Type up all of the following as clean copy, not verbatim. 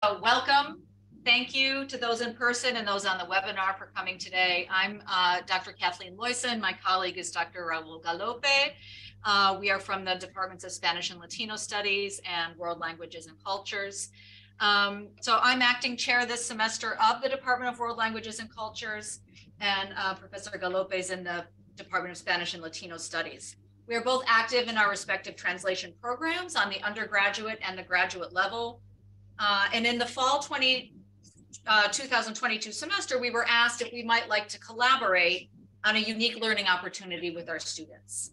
Welcome. Thank you to those in person and those on the webinar for coming today. I'm Dr. Kathleen Loyson. My colleague is Dr. Raul Galope. We are from the Departments of Spanish and Latino Studies and World Languages and Cultures. So I'm acting chair this semester of the Department of World Languages and Cultures, and Professor Galope is in the Department of Spanish and Latino Studies. We are both active in our respective translation programs on the undergraduate and the graduate level. And in the fall 2022 semester, we were asked if we might like to collaborate on a unique learning opportunity with our students.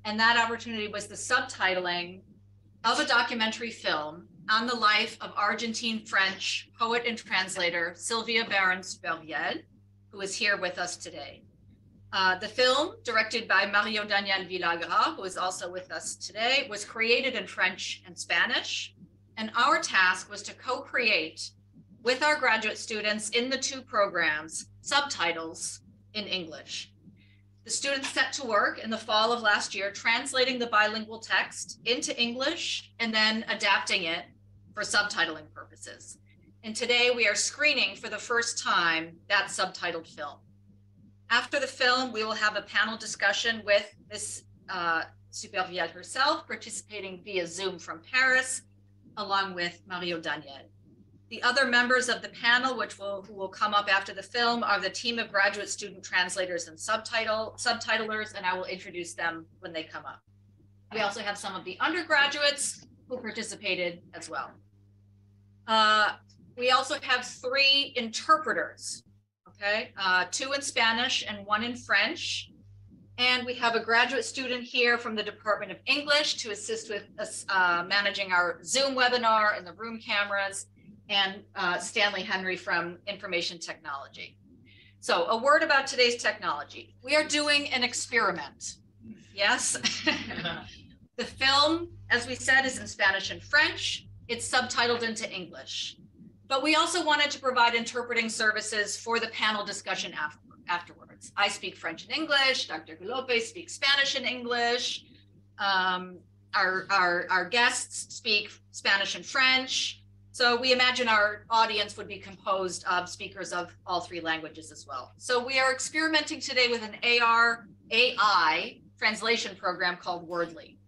And that opportunity was the subtitling of a documentary film on the life of Argentine-French poet and translator Sylvia Barons-Verviel, who is here with us today. The film, directed by Mario Daniel Villagra, who is also with us today, was created in French and Spanish. And our task was to co-create with our graduate students in the two programs subtitles in English. The students set to work in the fall of last year, translating the bilingual text into English and then adapting it for subtitling purposes. And today we are screening for the first time that subtitled film. After the film, we will have a panel discussion with Ms. Verviel herself, participating via Zoom from Paris, along with Mario Daniel. The other members of the panel, who will come up after the film, are the team of graduate student translators and subtitlers, and I will introduce them when they come up. We also have some of the undergraduates who participated as well. We also have 3 interpreters, okay? 2 in Spanish and 1 in French. And we have a graduate student here from the Department of English to assist with managing our Zoom webinar and the room cameras, and Stanley Henry from Information Technology. So a word about today's technology. We are doing an experiment. Yes. The film, as we said, is in Spanish and French. It's subtitled into English. But we also wanted to provide interpreting services for the panel discussion afterwards. I speak French and English, Dr. Galope speaks Spanish and English. Our guests speak Spanish and French. So we imagine our audience would be composed of speakers of all 3 languages as well. So we are experimenting today with an AI translation program called Wordly.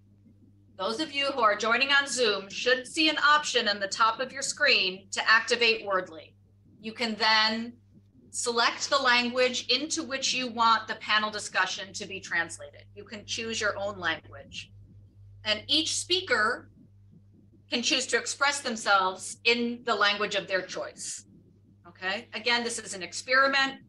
Those of you who are joining on Zoom should see an option in the top of your screen to activate Wordly. You can then select the language into which you want the panel discussion to be translated. You can choose your own language. And each speaker can choose to express themselves in the language of their choice. Okay, again, this is an experiment.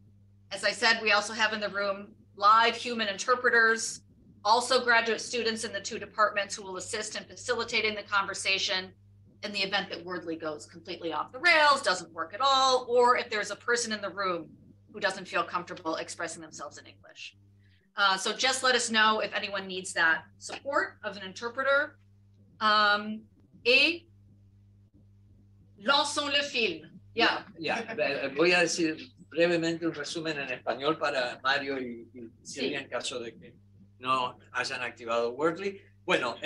As I said, we also have in the room live human interpreters, also graduate students in the 2 departments who will assist in facilitating the conversation in the event that Wordly goes completely off the rails, doesn't work at all, or if there's a person in the room who doesn't feel comfortable expressing themselves in English. So just let us know if anyone needs that support of an interpreter. Et lançons le film. Yeah. Voy a decir brevemente un resumen en español para Mario y Silvia en caso de que no hayan activado Wordly. Bueno,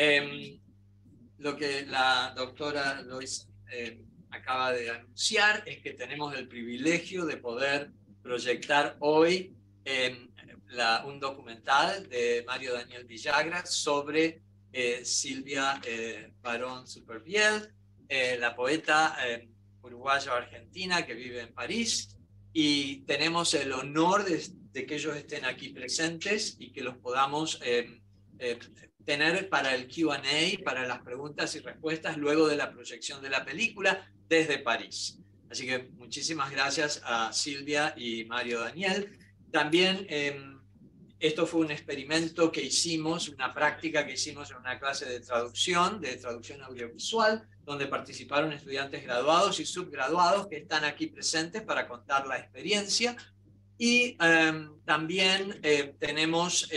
lo que la doctora Lois acaba de anunciar es que tenemos el privilegio de poder proyectar hoy un documental de Mario Daniel Villagra sobre Sylvia Barons-Verviel, la poeta uruguayo-argentina que vive en París, y tenemos el honor de que ellos estén aquí presentes y que los podamos tener para el Q&A, para las preguntas y respuestas luego de la proyección de la película desde París. Así que muchísimas gracias a Silvia y Mario Daniel. También esto fue un experimento que hicimos, una práctica que hicimos en una clase de traducción audiovisual, donde participaron estudiantes graduados y subgraduados que están aquí presentes para contar la experiencia. Y también tenemos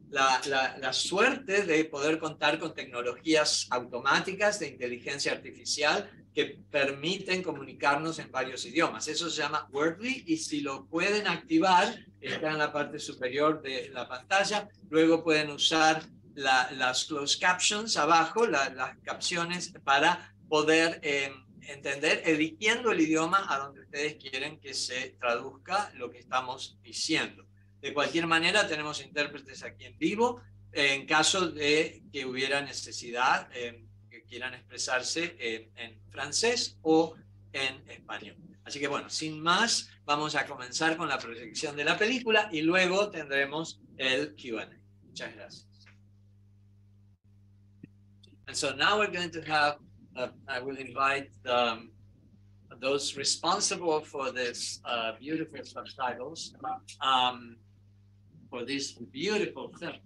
la suerte de poder contar con tecnologías automáticas de inteligencia artificial que permiten comunicarnos en varios idiomas. Eso se llama Wordly, y si lo pueden activar, está en la parte superior de la pantalla. Luego pueden usar las closed captions abajo, las capciones, para poder entender, eligiendo el idioma a donde ustedes quieren que se traduzca lo que estamos diciendo. De cualquier manera, tenemos intérpretes aquí en vivo, en caso de que hubiera necesidad, que quieran expresarse en francés o en español. Así que bueno, sin más, vamos a comenzar con la proyección de la película y luego tendremos el Q&A. Muchas gracias. And so now we're going to have, I will invite those responsible for this beautiful subtitles, for this beautiful film.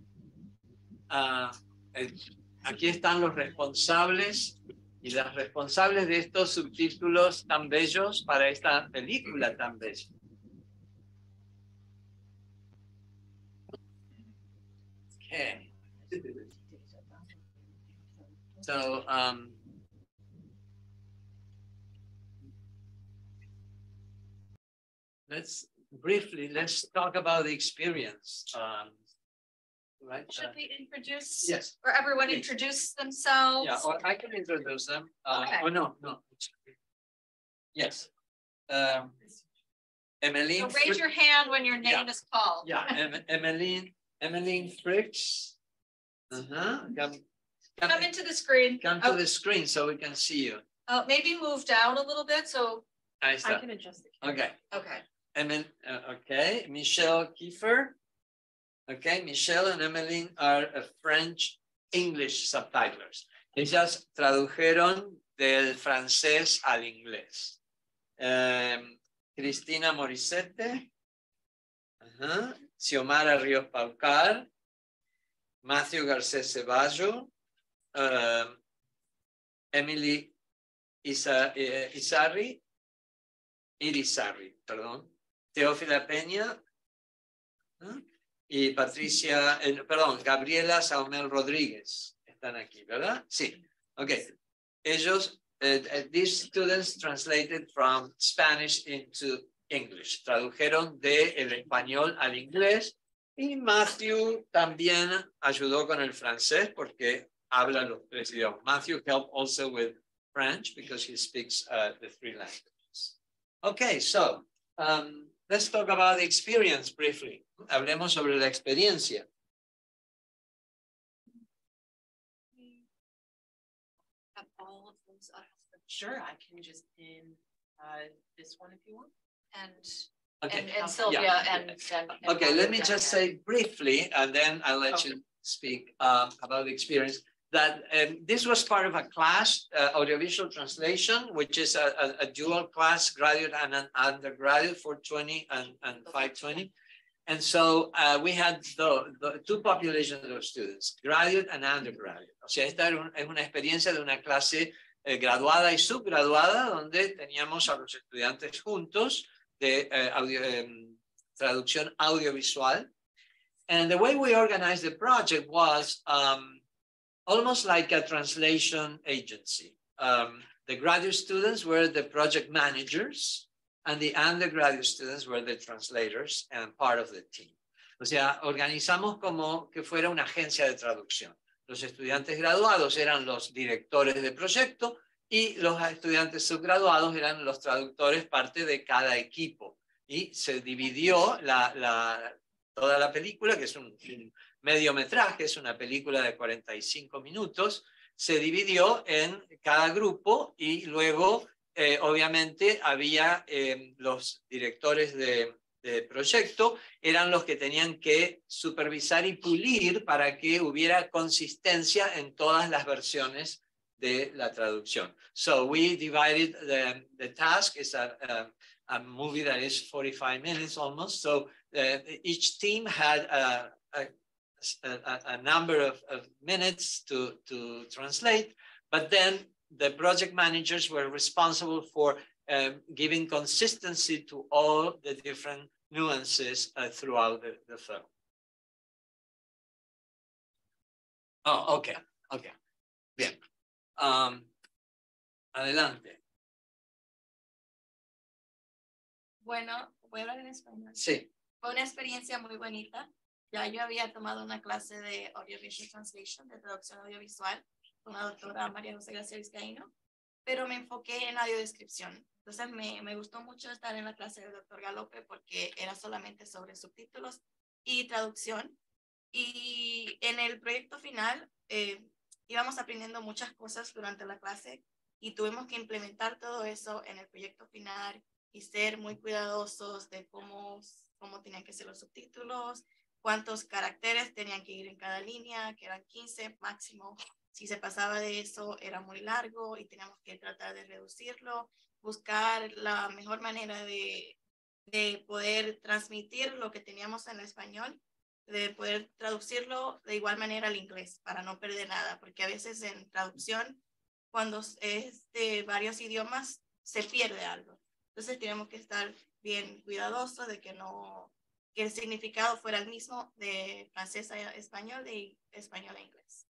Aquí están los responsables y las responsables de estos subtítulos tan bellos para esta película tan bella. Okay. So, let's talk about the experience. Right? Should we introduce? Yes. Or everyone Please. introduce themselves? Yeah, or I can introduce them. Okay. Oh, no. Yes. Emmeline. So raise your hand when your name is called. Yeah, Emmeline Fricks. Come into the screen. Come to the screen so we can see you. Maybe move down a little bit so Ahí está. I can adjust it. Okay. Okay. Okay, Michelle Kiefer. Okay, Michelle and Emmeline are French English subtitlers. Ellas tradujeron del francés al inglés. Cristina Morissette, Xiomara Ríos Paucar, Matthew Garcés Ceballo, Emily Irizarry, perdón, Teófila Peña, y Gabriela Saumel Rodríguez están aquí, ¿verdad? Sí. Okay. Ellos, these students translated from Spanish into English. Tradujeron del español al inglés y Matthew también ayudó con el francés porque habla los tres idiomas. Matthew helped also with French because he speaks the three languages. Okay, so let's talk about the experience briefly. Hablemos sobre la experiencia. Sure, I can just pin this one if you want. And Sylvia Yeah. and Okay, let me just say briefly, and then I'll let you speak about the experience. That this was part of a class, audiovisual translation, which is a dual class, graduate and an undergraduate, 420 and 520. And so we had the two populations of students, graduate and undergraduate. O sea, esta es una experiencia de una clase graduada y subgraduada, donde teníamos a los estudiantes juntos de traducción audiovisual. And the way we organized the project was almost like a translation agency. The graduate students were the project managers, and the undergraduate students were the translators and part of the team. O sea, organizamos como que fuera una agencia de traducción. Los estudiantes graduados eran los directores de proyecto y los estudiantes subgraduados eran los traductores, parte de cada equipo. Y se dividió toda la película, que es un mediometraje, es una película de 45 minutos, se dividió en cada grupo y luego obviamente había los directores de proyecto, eran los que tenían que supervisar y pulir para que hubiera consistencia en todas las versiones de la traducción. So we divided the task. It's a movie that is 45 minutes almost. So each team had a number of minutes to translate, but then the project managers were responsible for giving consistency to all the different nuances throughout the film. Oh, okay. Bien. Adelante. Bueno, voy a hablar en español. Sí. Fue una experiencia muy bonita. Ya yo había tomado una clase de Audiovisual Translation, de traducción audiovisual, con la doctora María José García Vizcaíno. pero me enfoqué en audiodescripción. Entonces me gustó mucho estar en la clase del doctor Galope porque era solamente sobre subtítulos y traducción. Y en el proyecto final íbamos aprendiendo muchas cosas durante la clase y tuvimos que implementar todo eso en el proyecto final y ser muy cuidadosos de cómo tenían que ser los subtítulos, cuántos caracteres tenían que ir en cada línea, que eran 15 máximo. Si se pasaba de eso era muy largo y teníamos que tratar de reducirlo, buscar la mejor manera de poder transmitir lo que teníamos en español, de poder traducirlo de igual manera al inglés para no perder nada, porque a veces en traducción, cuando es de varios idiomas, se pierde algo. Entonces tenemos que estar bien cuidadosos de que que el significado fuera el mismo de francés a español, de español a inglés.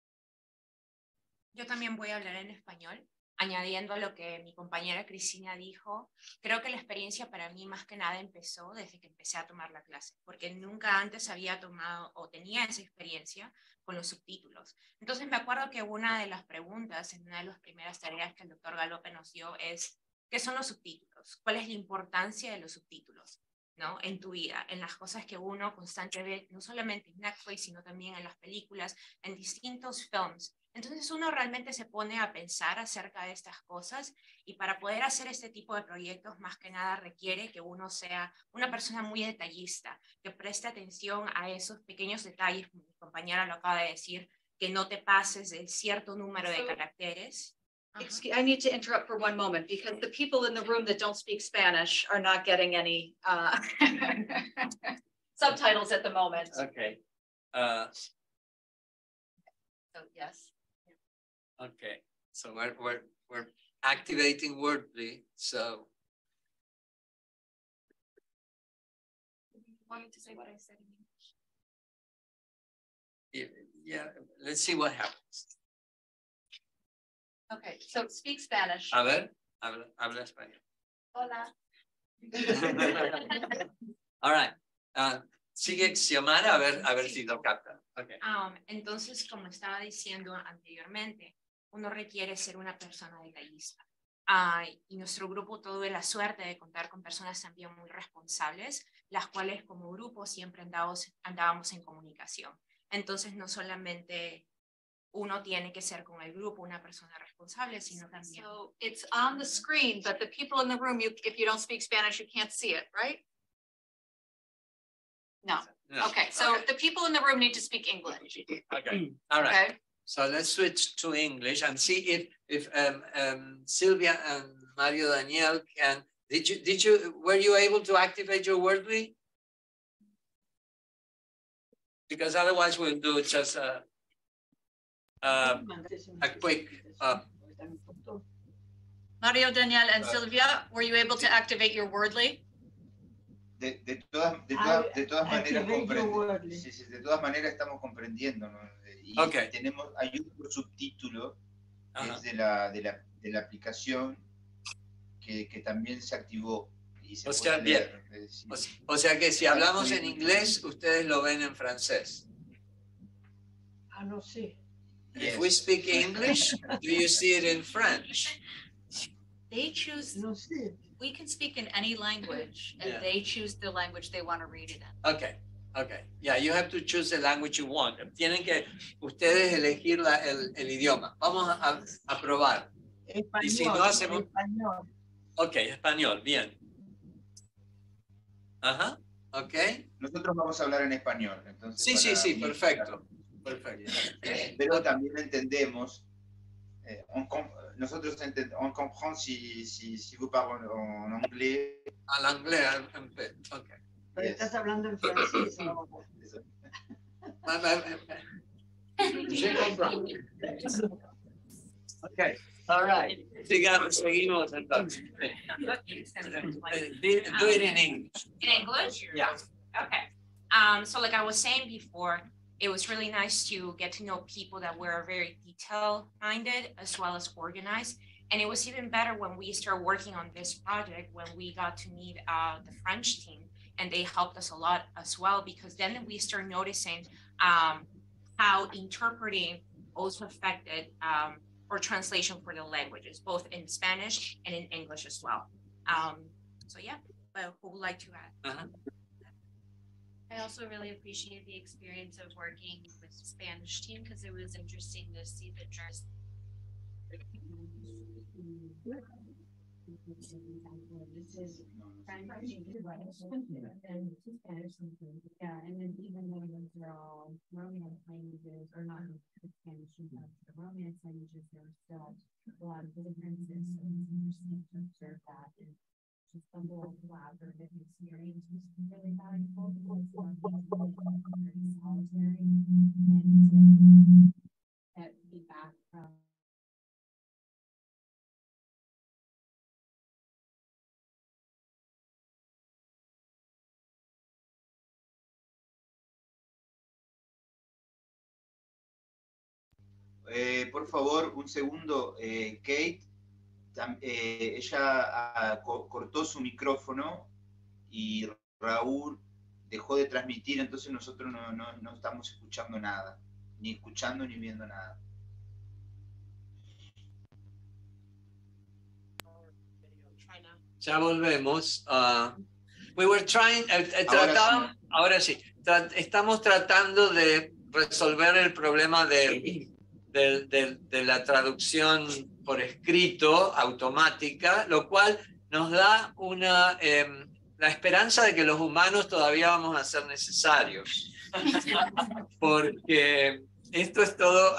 Yo también voy a hablar en español, añadiendo a lo que mi compañera Cristina dijo. Creo que la experiencia para mí más que nada empezó desde que empecé a tomar la clase, porque nunca antes había tomado o tenía esa experiencia con los subtítulos. Entonces me acuerdo que una de las preguntas en una de las primeras tareas que el doctor Galope nos dio es, ¿qué son los subtítulos? ¿Cuál es la importancia de los subtítulos, ¿no? En tu vida, en las cosas que uno constantemente ve, no solamente en Netflix, sino también en las películas, en distintos films. Entonces uno realmente se pone a pensar acerca de estas cosas y para poder hacer este tipo de proyectos más que nada requiere que uno sea una persona muy detallista, que preste atención a esos pequeños detalles, como mi compañera lo acaba de decir, que no te pases de cierto número de caracteres. Excuse, I need to interrupt for one moment because the people in the room that don't speak Spanish are not getting any subtitles at the moment. Okay. So yes. Okay. So we're activating Wordly. So Want me to say what I said in English? yeah, let's see what happens. Okay, so speak Spanish. A ver, habla español. Hola. All right. Sigue Xiomara a ver si lo capta. Okay. Entonces, como estaba diciendo anteriormente, uno requiere ser una persona detallista. Y nuestro grupo tuvo la suerte de contar con personas también muy responsables, las cuales como grupo siempre andábamos en comunicación. Entonces, no solamente uno tiene que ser con el grupo una persona responsable, sino también. So it's on the screen, but the people in the room, if you don't speak Spanish, you can't see it, right? No. No. Okay, so the people in the room need to speak English. Okay. All right. Okay. So let's switch to English and see if Sylvia and Mario Daniel can. Were you able to activate your Wordly? Because otherwise we'll do just a quick. Mario, Daniel, and Sylvia, were you able to activate your Wordly? De todas maneras estamos comprendiendo, ¿no? Y Okay. hay un subtítulo que es de la aplicación que también se activó y se puede leer. O sea que si hablamos en inglés, ustedes lo ven en francés. No sé. If we speak English, do you see it in French? They choose, No sé. we can speak in any language, and Yeah. they choose the language they want to read it in. Okay. Yeah, you have to choose the language you want. Tienen que ustedes elegir el idioma. Vamos a probar. Español, Y si no hacemos- español. Ok, español, bien. Ajá, ok. Nosotros vamos a hablar en español. Entonces Sí, perfecto. Pero también entendemos, nosotros on comprend si vous parlez en anglais. Al inglés, ok. Pero estás hablando en francés ahora. Je comprends. Ok, all right. Seguimos entonces. Do it in English. In English? Yeah. Okay. So like I was saying before, it was really nice to get to know people that were very detail-minded as well as organized. And it was even better when we started working on this project, when we got to meet the French team, and they helped us a lot as well, because then we started noticing how interpreting also affected or translation for the languages, both in Spanish and in English as well. So yeah, but who would like to add? I also really appreciated the experience of working with the Spanish team because it was interesting to see the journalists. Yeah, and then even though those are all Romance languages, or not Spanish, but Romance languages, there are still a lot of differences. So it's interesting to observe that, and just the whole collaborative experience was really valuable because very solitary, and that feedback from Por favor, un segundo, Kate. Ella cortó su micrófono y Raúl dejó de transmitir, entonces nosotros no estamos escuchando nada, ni escuchando ni viendo nada. Ya volvemos. We were trying, ahora sí, estamos tratando de resolver el problema de la traducción por escrito automática, lo cual nos da la esperanza de que los humanos todavía vamos a ser necesarios. Porque esto es todo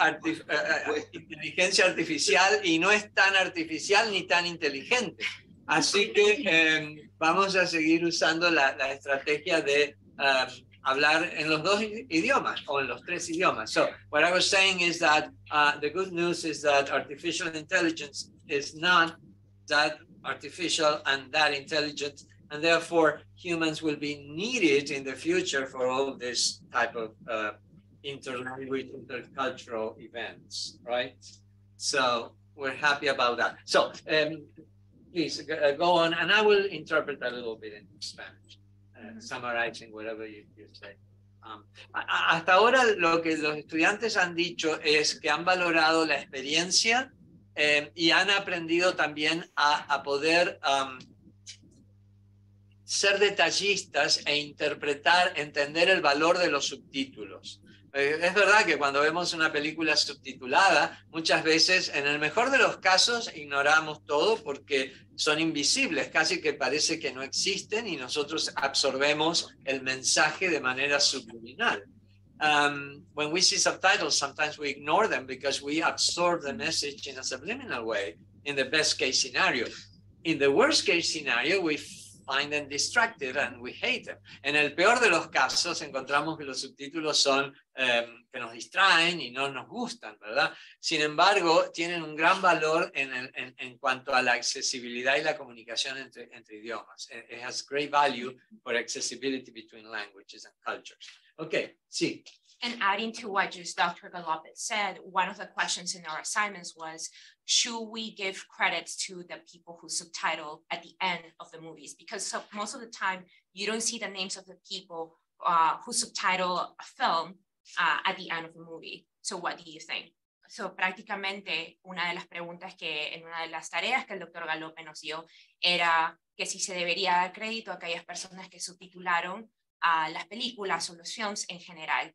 inteligencia artificial y no es tan artificial ni tan inteligente. Así que vamos a seguir usando la estrategia de hablar en los dos idiomas o en los tres idiomas. So what I was saying is that the good news is that artificial intelligence is not that artificial and that intelligent, and therefore humans will be needed in the future for all this type of interlanguage, intercultural events, right? So we're happy about that. So please go on, and I will interpret a little bit in Spanish. Summarizing whatever you say. Hasta ahora lo que los estudiantes han dicho es que han valorado la experiencia y han aprendido también a poder ser detallistas e interpretar, entender el valor de los subtítulos. Es verdad que cuando vemos una película subtitulada, muchas veces, en el mejor de los casos, ignoramos todo porque son invisibles, casi que parece que no existen y nosotros absorbemos el mensaje de manera subliminal. When we see subtitles, sometimes we ignore them because we absorb the message in a subliminal way, in the best case scenario. In the worst case scenario, we find them distracted and we hate them. En el peor de los casos encontramos que los subtítulos son que nos distraen y no nos gustan, ¿verdad? Sin embargo, tienen un gran valor en cuanto a la accesibilidad y la comunicación entre idiomas. It has great value for accessibility between languages and cultures. Okay, sí. And adding to what just Dr. Galopet said, one of the questions in our assignments was, should we give credits to the people who subtitle at the end of the movies? Because most of the time, you don't see the names of the people who subtitle a film at the end of the movie. So what do you think? So prácticamente una de las preguntas que en una de las tareas que el Dr. Galope nos dio era que si se debería dar crédito a aquellas personas que subtitularon las películas o los films en general.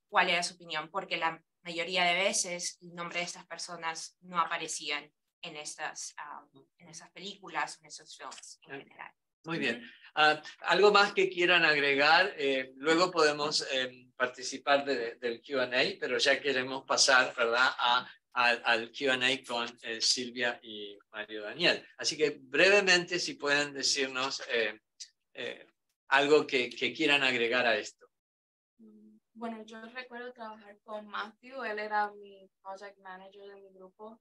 ¿Cuál era su opinión? Porque la mayoría de veces el nombre de estas personas no aparecían en estas películas o en esos films en general. Muy bien. ¿Algo más que quieran agregar? Luego podemos participar del Q&A, pero ya queremos pasar, ¿verdad?, al Q&A con Silvia y Mario Daniel. Así que brevemente, si pueden decirnos algo que quieran agregar a esto. Bueno, yo recuerdo trabajar con Matthew, él era mi project manager de mi grupo,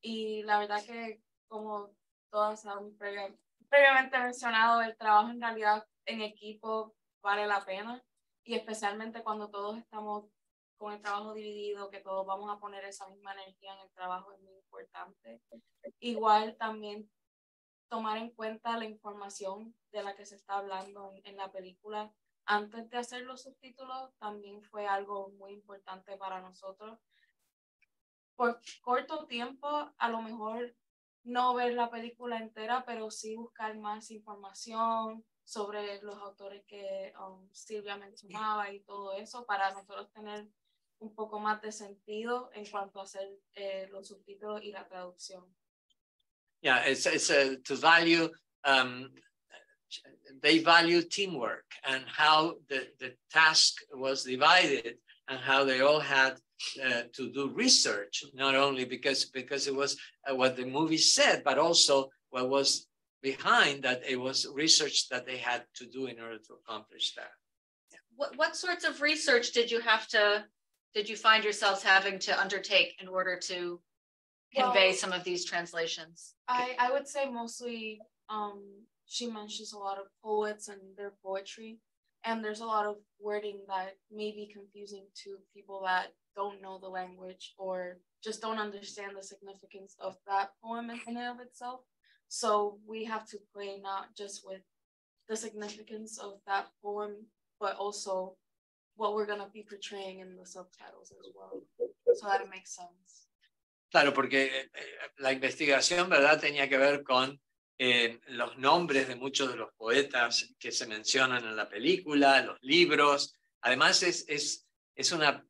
y la verdad que, como todos han previamente mencionado, el trabajo en realidad en equipo vale la pena, y especialmente cuando todos estamos con el trabajo dividido, que todos vamos a poner esa misma energía en el trabajo es muy importante. Igual también tomar en cuenta la información de la que se está hablando en la película. Antes de hacer los subtítulos también fue algo muy importante para nosotros. por corto tiempo, a lo mejor no ver la película entera, pero sí buscar más información sobre los autores que Silvia mencionaba y todo eso, para nosotros tener un poco más de sentido en cuanto a hacer los subtítulos y la traducción. Yeah, it's to value, they value teamwork and how the task was divided and how they all had to do research, not only because it was what the movie said, but also what was behind that. It was research that they had to do in order to accomplish that. What sorts of research did you find yourselves having to undertake in order to convey some of these translations? I would say mostly she mentions a lot of poets and their poetry, and there's a lot of wording that may be confusing to people that don't know the language or just don't understand the significance of that poem in and of itself. So we have to play not just with the significance of that poem, but also what we're going to be portraying in the subtitles as well, so that it makes sense. Claro, porque la investigación, ¿verdad?, tenía que ver con los nombres de muchos de los poetas que se mencionan en la película, los libros. Además, es una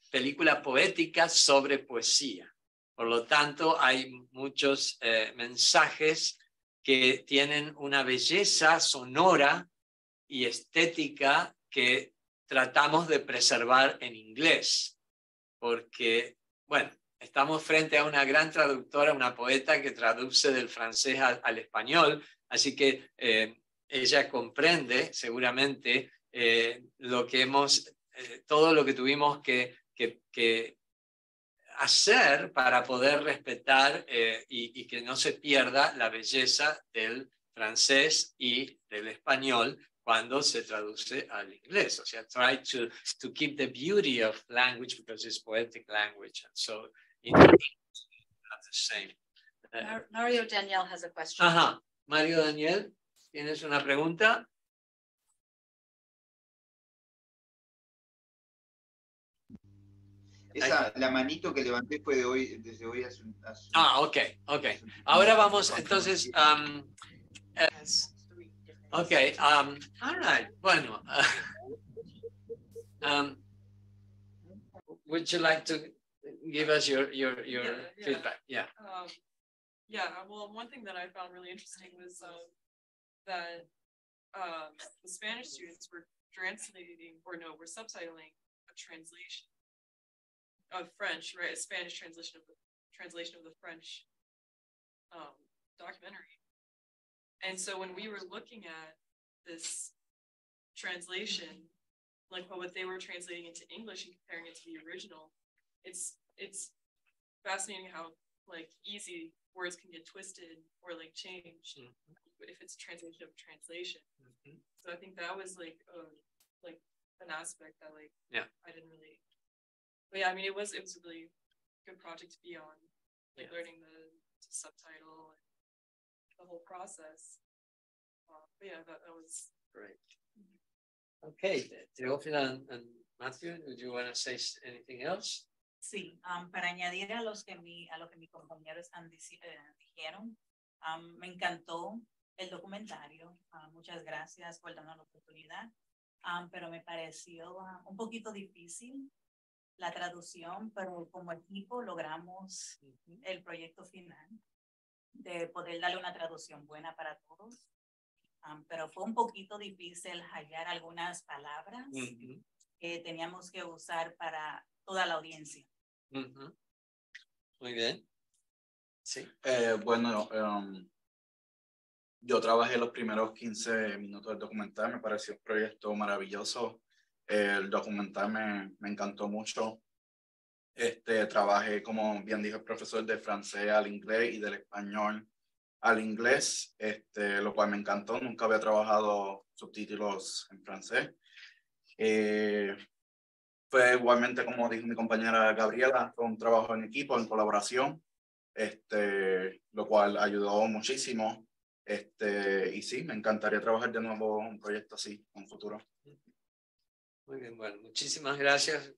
película poética sobre poesía. Por lo tanto, hay muchos mensajes que tienen una belleza sonora y estética que tratamos de preservar en inglés. Porque, bueno, estamos frente a una gran traductora, una poeta que traduce del francés al español, así que ella comprende seguramente todo lo que tuvimos que hacer para poder respetar y que no se pierda la belleza del francés y del español cuando se traduce al inglés. O sea, try to keep the beauty of language because it's poetic language. And so, not the same. Mario Daniel has a question. Ajá. Mario Daniel, ¿tienes una pregunta? La manito que levanté fue desde hoy hace un ok. Ahora vamos, entonces, all right, bueno. Would you like to give us your feedback? Yeah. Well, one thing that I found really interesting was that the Spanish students were were subtitling a translation of French, right? A Spanish translation of the French documentary. And so when we were looking at this translation, like what they were translating into English and comparing it to the original, it's fascinating how like easy words can get twisted or like changed if it's a translation of a translation. So I think that was like an aspect that I didn't really. But yeah, I mean it was a really good project to be on, like learning the subtitle and the whole process. But yeah, that was great. Okay, Teófila and Matthew, would you want to say anything else? Sí, para añadir a lo que mis compañeros dijeron, me encantó el documentario. Muchas gracias por darnos la oportunidad, pero me pareció un poquito difícil la traducción, pero como equipo logramos el proyecto final de poder darle una traducción buena para todos. Pero fue un poquito difícil hallar algunas palabras que teníamos que usar para toda la audiencia. Muy bien. Sí. Bueno, yo trabajé los primeros 15 minutos del documental, me pareció un proyecto maravilloso. El documental me encantó mucho. Trabajé, como bien dijo el profesor, de francés al inglés y del español al inglés, lo cual me encantó. Nunca había trabajado subtítulos en francés. Fue igualmente, como dijo mi compañera Gabriela, fue un trabajo en equipo, en colaboración, lo cual ayudó muchísimo. Y sí, me encantaría trabajar de nuevo en un proyecto así en un futuro. Muy bien, bueno, muchísimas gracias.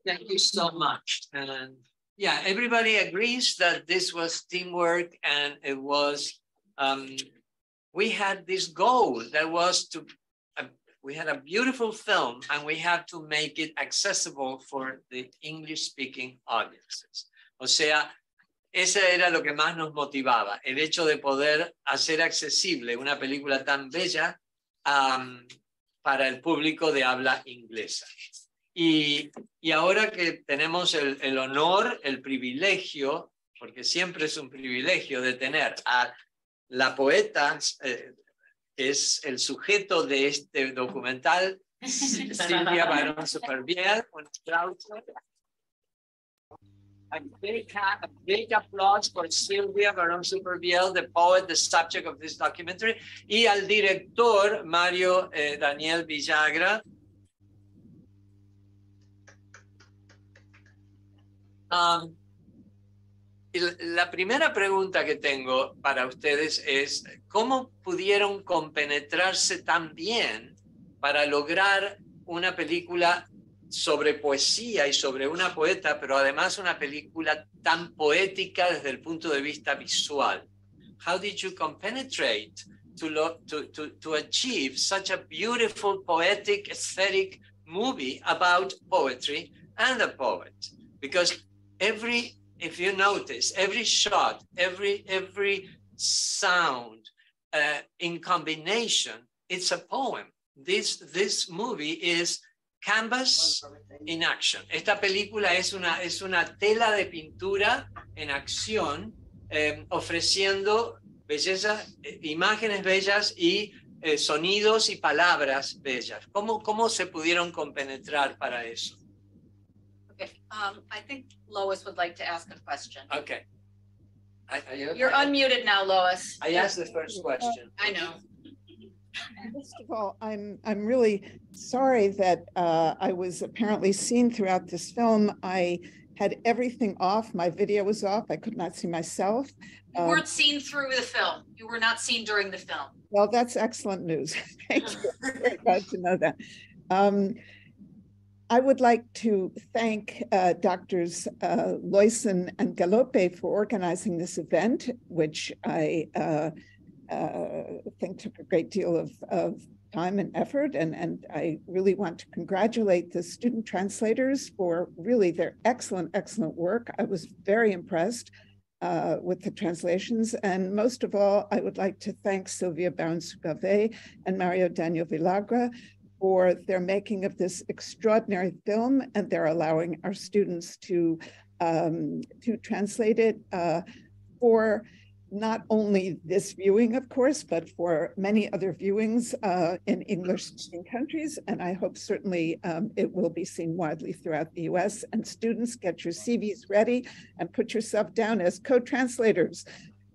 Thank you so much. And yeah, everybody agrees that this was teamwork, and it was, we had this goal that was to, we had a beautiful film and we had to make it accessible for the English-speaking audiences. O sea, ese era lo que más nos motivaba, el hecho de poder hacer accesible una película tan bella para el público de habla inglesa. Y ahora que tenemos el honor, el privilegio, porque siempre es un privilegio de tener a la poeta, es el sujeto de este documental, Silvia Barón Supervielle. Un aplauso. A big applause for Silvia Barón Supervielle, the poet, the subject of this documentary, y al director Mario Daniel Villagra. La primera pregunta que tengo para ustedes es, ¿cómo pudieron compenetrarse tan bien para lograr una película sobre poesía y sobre una poeta, pero además una película tan poética desde el punto de vista visual? How did you compenetrate to achieve such a beautiful, poetic, aesthetic movie about poetry and a poet? Because if you notice, every shot, every sound in combination, it's a poem. This movie is canvas in action. Esta película es una tela de pintura en acción, ofreciendo belleza, imágenes bellas y sonidos y palabras bellas. ¿Cómo se pudieron compenetrar para eso? Okay, I think Lois would like to ask a question. Okay. You're unmuted now, Lois. I asked the first question. I know. First of all, I'm really sorry that I was apparently seen throughout this film. I had everything off. My video was off. I could not see myself. You weren't seen through the film. You were not seen during the film. Well, that's excellent news. Thank you. Very glad to know that. I would like to thank Doctors Loyson and Galope for organizing this event, which I think took a great deal of time and effort. And I really want to congratulate the student translators for really their excellent work. I was very impressed with the translations. And most of all, I would like to thank Silvia Barón Supervielle and Mario Daniel Villagra for their making of this extraordinary film, and they're allowing our students to translate it for not only this viewing, of course, but for many other viewings in English-speaking countries. And I hope certainly it will be seen widely throughout the US. And students, get your CVs ready and put yourself down as co-translators.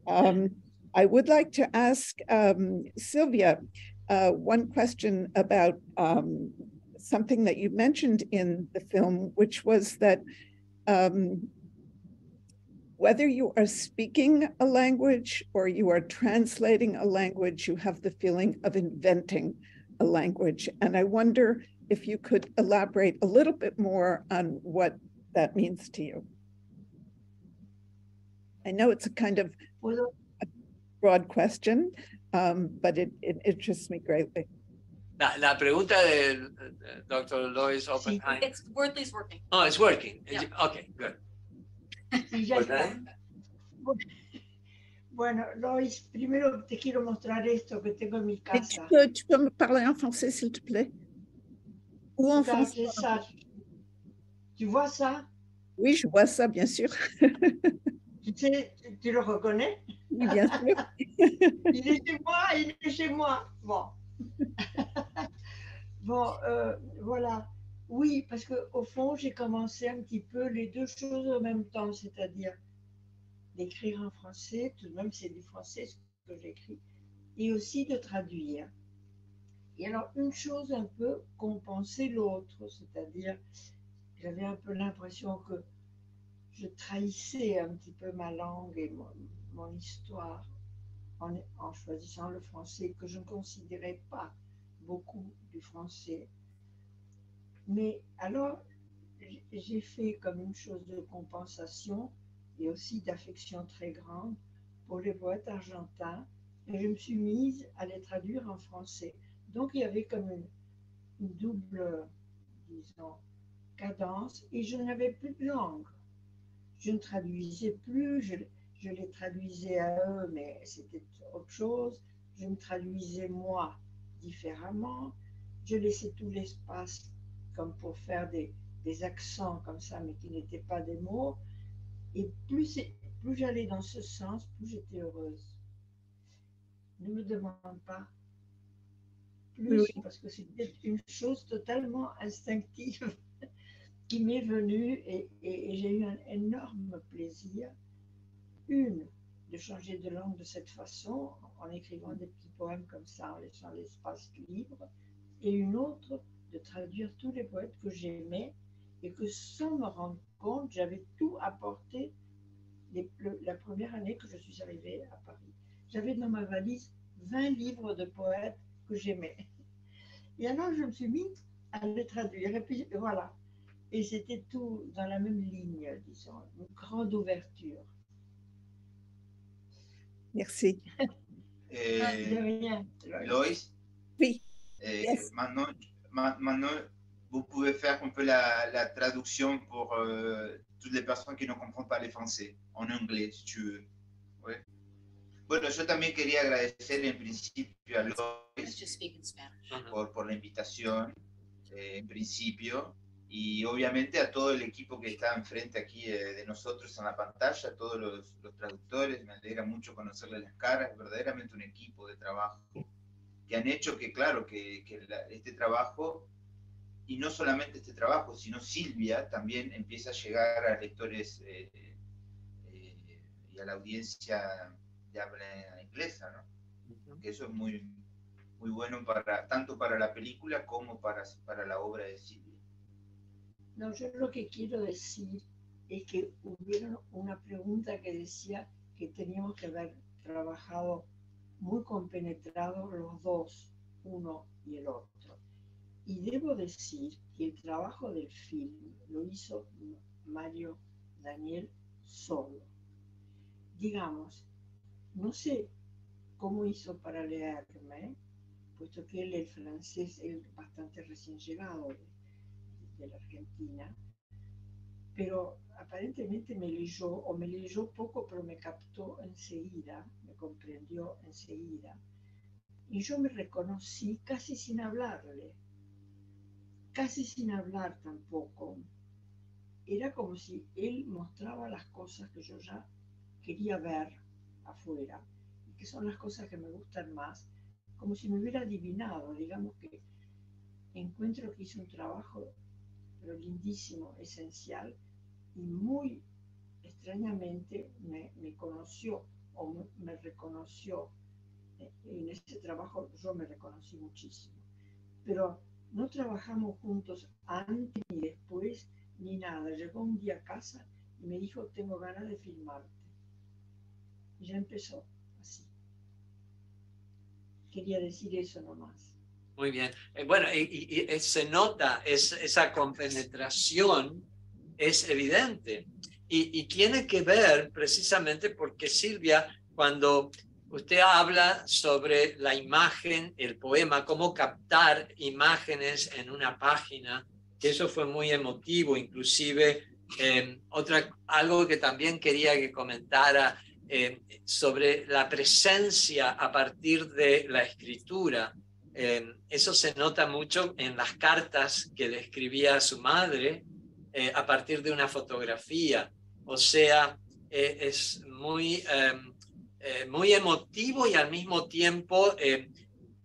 I would like to ask Silvia, one question about something that you mentioned in the film, which was that whether you are speaking a language or you are translating a language, you have the feeling of inventing a language. And I wonder if you could elaborate a little bit more on what that means to you. I know it's a kind of a broad question, but it interests me greatly. La pregunta de Dr. Lois Oppenheim. It's Wordly's working. Oh, it's working. Yeah. Okay, good. Sí, ya está. Bueno, Lois, primero te quiero mostrar esto que tengo en mi casa. Tu peux me parler en français, s'il te plaît? Ou en français? Ça. Tu vois ça? Oui, je vois ça, bien sûr. Tu sais, tu le reconnais? Oui, bien sûr. Il est chez moi. Bon. Bon, voilà. Oui, parce qu'au fond, j'ai commencé un petit peu les deux choses en même temps, c'est-à-dire d'écrire en français, tout de même c'est du français ce que j'écris, et aussi de traduire. Et alors, une chose un peu compensait l'autre, c'est-à-dire, j'avais un peu l'impression que je trahissais un petit peu ma langue et mon histoire en choisissant le français, que je ne considérais pas beaucoup du français. Mais alors, j'ai fait comme une chose de compensation et aussi d'affection très grande pour les poètes argentins, et je me suis mise à les traduire en français. Donc il y avait comme une double, disons, cadence, et je n'avais plus de langue. Je ne traduisais plus, je les traduisais à eux, mais c'était autre chose. Je me traduisais moi différemment. Je laissais tout l'espace comme pour faire des accents comme ça, mais qui n'étaient pas des mots. Et plus j'allais dans ce sens, plus j'étais heureuse. Ne me demande pas plus, parce que c'était une chose totalement instinctive qui m'est venue, et j'ai eu un énorme plaisir. Une, de changer de langue de cette façon, en écrivant des petits poèmes comme ça, en laissant l'espace libre, et une autre, de traduire tous les poètes que j'aimais, et que sans me rendre compte, j'avais tout apporté la première année que je suis arrivée à Paris. J'avais dans ma valise 20 livres de poètes que j'aimais. Et alors, je me suis mise à les traduire. Et puis, voilà. Et c'était tout dans la même ligne, disons, une grande ouverture. Merci. De rien. Loïs? Oui. Yes. Maintenant, vous pouvez faire un peu la traduction pour toutes les personnes qui ne comprennent pas le français, en anglais, si tu veux. Ouais. Bueno, yo también quería agradecer en principio a Lois por la invitación, en principio, y obviamente a todo el equipo que está enfrente aquí de nosotros en la pantalla, a todos los traductores. Me alegra mucho conocerles las caras, verdaderamente un equipo de trabajo que han hecho que, claro, que este trabajo, y no solamente este trabajo, sino Silvia también empieza a llegar a lectores y a la audiencia de habla inglesa, ¿no? Que eso es muy, muy bueno tanto para la película como para la obra de Silvia. No, yo lo que quiero decir es que hubieron una pregunta que decía que teníamos que haber trabajado muy compenetrados los dos, uno y el otro. Y debo decir que el trabajo del film lo hizo Mario Daniel solo. Digamos, no sé cómo hizo para leerme, puesto que él, el francés, es bastante recién llegado de la Argentina, pero aparentemente me leyó poco, pero me captó enseguida, me comprendió enseguida, y yo me reconocí casi sin hablarle, casi sin hablar tampoco. Era como si él mostraba las cosas que yo ya quería ver afuera, y que son las cosas que me gustan más, como si me hubiera adivinado. Digamos que encuentro que hizo un trabajo pero lindísimo, esencial, y muy extrañamente me conoció o me reconoció. En ese trabajo yo me reconocí muchísimo, pero no trabajamos juntos antes ni después ni nada. Llegó un día a casa y me dijo: tengo ganas de filmarte. Y ya empezó así. Quería decir eso nomás. Muy bien. Bueno, y se nota, esa compenetración es evidente. Y tiene que ver precisamente porque Silvia, cuando usted habla sobre la imagen, el poema, cómo captar imágenes en una página, que eso fue muy emotivo, inclusive algo que también quería que comentara sobre la presencia a partir de la escritura. Eso se nota mucho en las cartas que le escribía a su madre a partir de una fotografía. O sea, es muy, muy emotivo y al mismo tiempo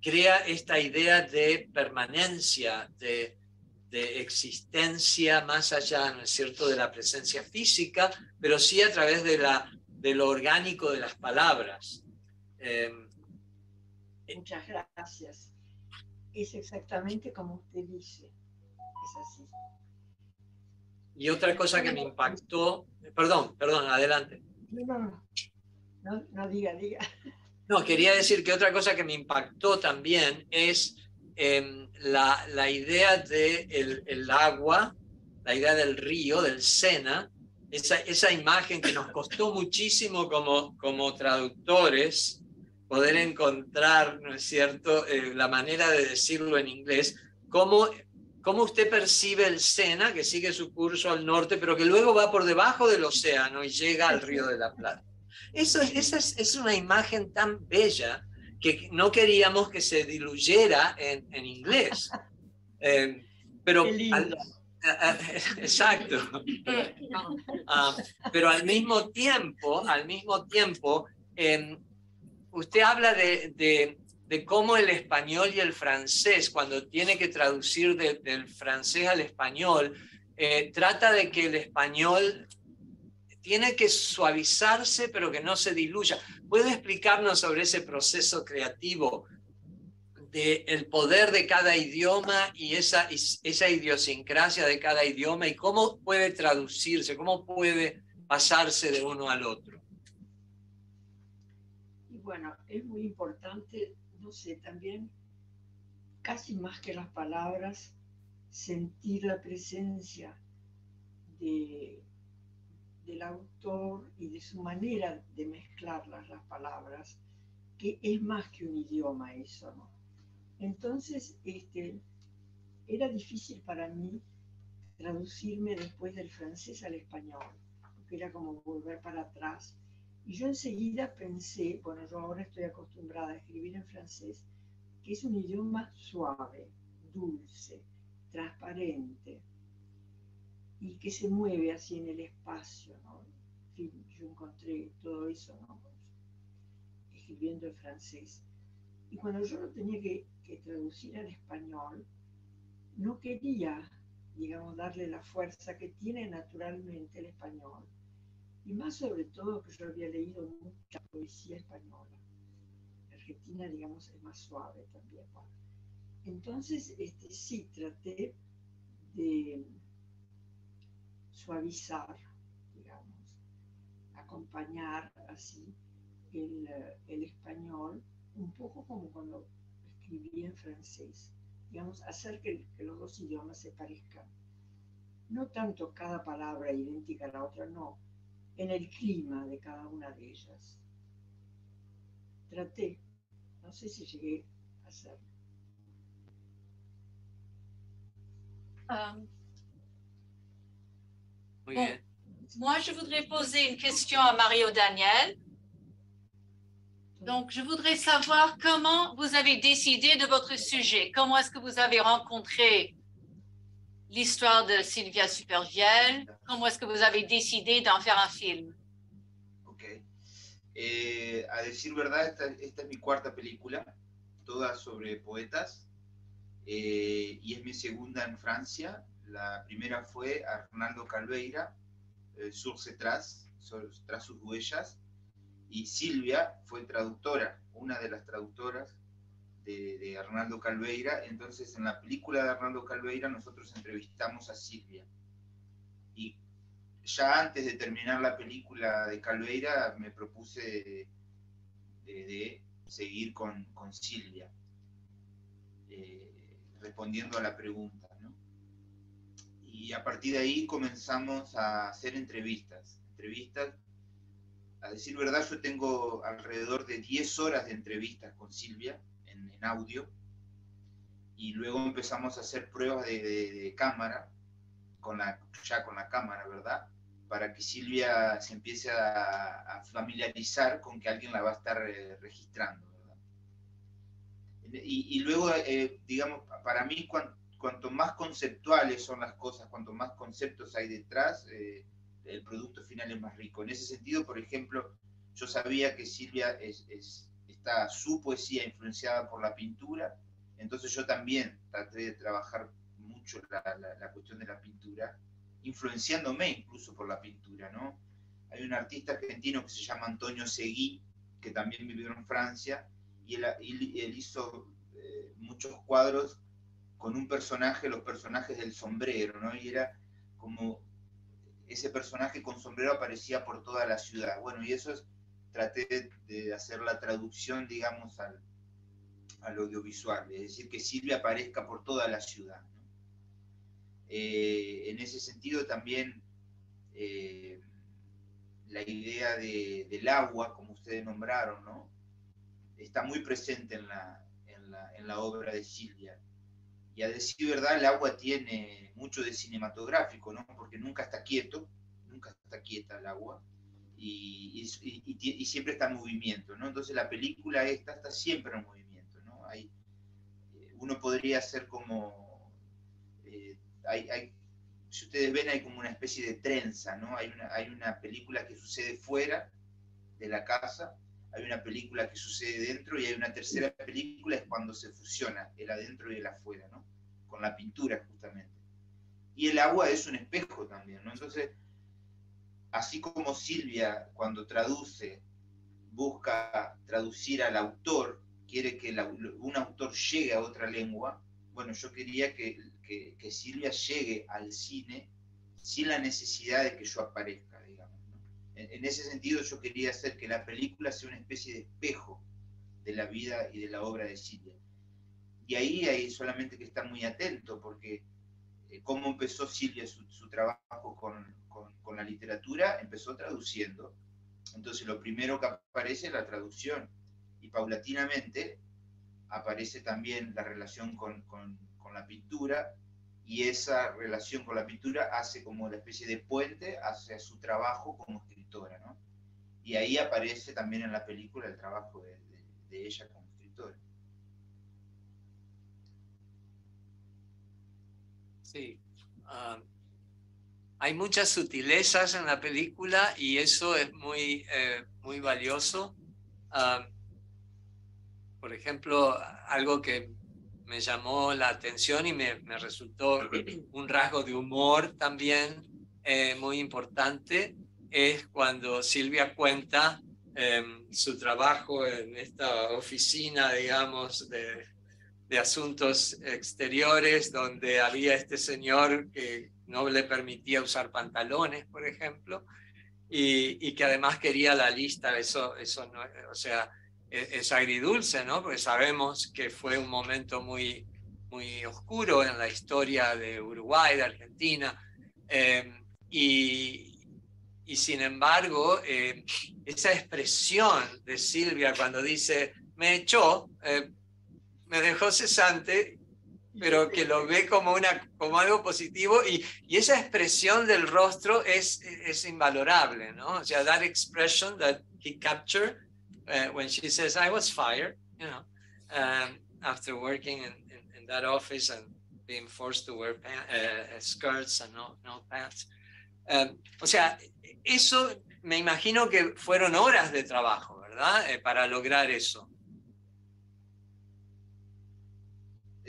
crea esta idea de permanencia, de existencia más allá, ¿no es cierto?, de la presencia física, pero sí a través de lo orgánico de las palabras. Muchas gracias. Es exactamente como usted dice. Es así. Y otra cosa que me impactó, perdón, adelante. No, diga. No, quería decir que otra cosa que me impactó también es la idea de el agua la idea del río, del Sena, esa imagen que nos costó muchísimo como traductores poder encontrar, ¿no es cierto?, la manera de decirlo en inglés. ¿Cómo usted percibe el Sena, que sigue su curso al norte, pero que luego va por debajo del océano y llega al Río de la Plata? Esa es una imagen tan bella que no queríamos que se diluyera en inglés. Pero exacto. Pero al mismo tiempo, usted habla de cómo el español y el francés, cuando tiene que traducir del francés al español, trata de que el español tiene que suavizarse, pero que no se diluya. ¿Puede explicarnos sobre ese proceso creativo del poder de cada idioma y esa idiosincrasia de cada idioma y cómo puede traducirse, cómo puede pasarse de uno al otro? Y bueno, es muy importante, no sé, también, casi más que las palabras, sentir la presencia del autor y de su manera de mezclar las palabras, que es más que un idioma eso, ¿no? Entonces, era difícil para mí traducirme después del francés al español, porque era como volver para atrás. Y yo enseguida pensé, bueno, yo ahora estoy acostumbrada a escribir en francés, que es un idioma suave, dulce, transparente, y que se mueve así en el espacio, ¿no? En fin, yo encontré todo eso, ¿no?, escribiendo en francés. Y cuando yo lo tenía que traducir al español, no quería, digamos, darle la fuerza que tiene naturalmente el español. Y más sobre todo que yo había leído mucha poesía española. Argentina, digamos, es más suave también. Bueno, entonces, sí, traté de suavizar, digamos, acompañar así el español, un poco como cuando escribí en francés, digamos, hacer que los dos idiomas se parezcan. No tanto cada palabra idéntica a la otra, no, en el clima de cada una de ellas. Traté, no sé si llegué a hacerlo. Bon, moi, je voudrais poser une question à Mario Daniel. Donc, je voudrais savoir comment vous avez décidé de votre sujet. Comment est-ce que vous avez rencontré l'histoire de Sylvia Supervielle? Comment est-ce que vous avez décidé d'en faire un film? Ok. A decir verdad, esta es mi cuarta película, todas sobre poetas, y es mi segunda en Francia. La primera fue Arnaldo Calveira, Sur ses traces, tras sus huellas, y Silvia fue traductora, una de las traductoras de Arnaldo Calveira. Entonces, en la película de Arnaldo Calveira nosotros entrevistamos a Silvia. Y ya antes de terminar la película de Calveira me propuse de seguir con Silvia, respondiendo a la pregunta, ¿no? Y a partir de ahí comenzamos a hacer entrevistas. A decir verdad, yo tengo alrededor de 10 horas de entrevistas con Silvia en audio, y luego empezamos a hacer pruebas de cámara, ya con la cámara, ¿verdad?, para que Silvia se empiece a familiarizar con que alguien la va a estar registrando, ¿verdad? Y luego, digamos, para mí, cuanto más conceptuales son las cosas, cuanto más conceptos hay detrás, el producto final es más rico. En ese sentido, por ejemplo, yo sabía que Silvia está su poesía influenciada por la pintura, entonces yo también traté de trabajar mucho la cuestión de la pintura, influenciándome incluso por la pintura, ¿no? Hay un artista argentino que se llama Antonio Seguí, que también vivió en Francia, y él hizo muchos cuadros con un personaje, los personajes del sombrero, ¿no? Y era como ese personaje con sombrero aparecía por toda la ciudad. Bueno, y eso traté de hacer la traducción, digamos, al audiovisual, es decir, que Silvia aparezca por toda la ciudad, ¿no? En ese sentido también la idea del agua, como ustedes nombraron, ¿no? Está muy presente en la obra de Silvia. Y a decir verdad, el agua tiene mucho de cinematográfico, ¿no? Porque nunca está quieto, nunca está quieta el agua, y siempre está en movimiento, ¿no? Entonces la película esta está siempre en movimiento, ¿no? Uno podría hacer como... si ustedes ven, hay como una especie de trenza, ¿no? Hay una película que sucede fuera de la casa, hay una película que sucede dentro, y hay una tercera película, es cuando se fusiona el adentro y el afuera, ¿no? Con la pintura, justamente. Y el agua es un espejo también, ¿no? Entonces, así como Silvia, cuando traduce, busca traducir al autor, quiere que un autor llegue a otra lengua, bueno, yo quería que Silvia llegue al cine sin la necesidad de que yo aparezca, digamos, ¿no? En ese sentido, yo quería hacer que la película sea una especie de espejo de la vida y de la obra de Silvia. Y ahí hay solamente que estar muy atento, porque cómo empezó Silvia su trabajo con la literatura, empezó traduciendo. Entonces lo primero que aparece es la traducción, y paulatinamente aparece también la relación con la pintura, y esa relación con la pintura hace como una especie de puente hacia su trabajo como escritora, ¿no? Y ahí aparece también en la película el trabajo de ella como escritora. Sí. Hay muchas sutilezas en la película y eso es muy valioso. Por ejemplo, algo que me llamó la atención y me resultó un rasgo de humor también muy importante, es cuando Silvia cuenta su trabajo en esta oficina, digamos, de asuntos exteriores, donde había este señor que no le permitía usar pantalones, por ejemplo, y que además quería la lista. Eso no, o sea, es agridulce, ¿no? Porque sabemos que fue un momento muy oscuro en la historia de Uruguay, de Argentina, y sin embargo, esa expresión de Silvia cuando dice, me echó, me dejó cesante, pero que lo ve como algo positivo, y esa expresión del rostro es invalorable, ¿no? O sea, that expression that he captured when she says, I was fired, you know, after working in that office and being forced to wear skirts and no pants. O sea, eso me imagino que fueron horas de trabajo, ¿verdad? Para lograr eso.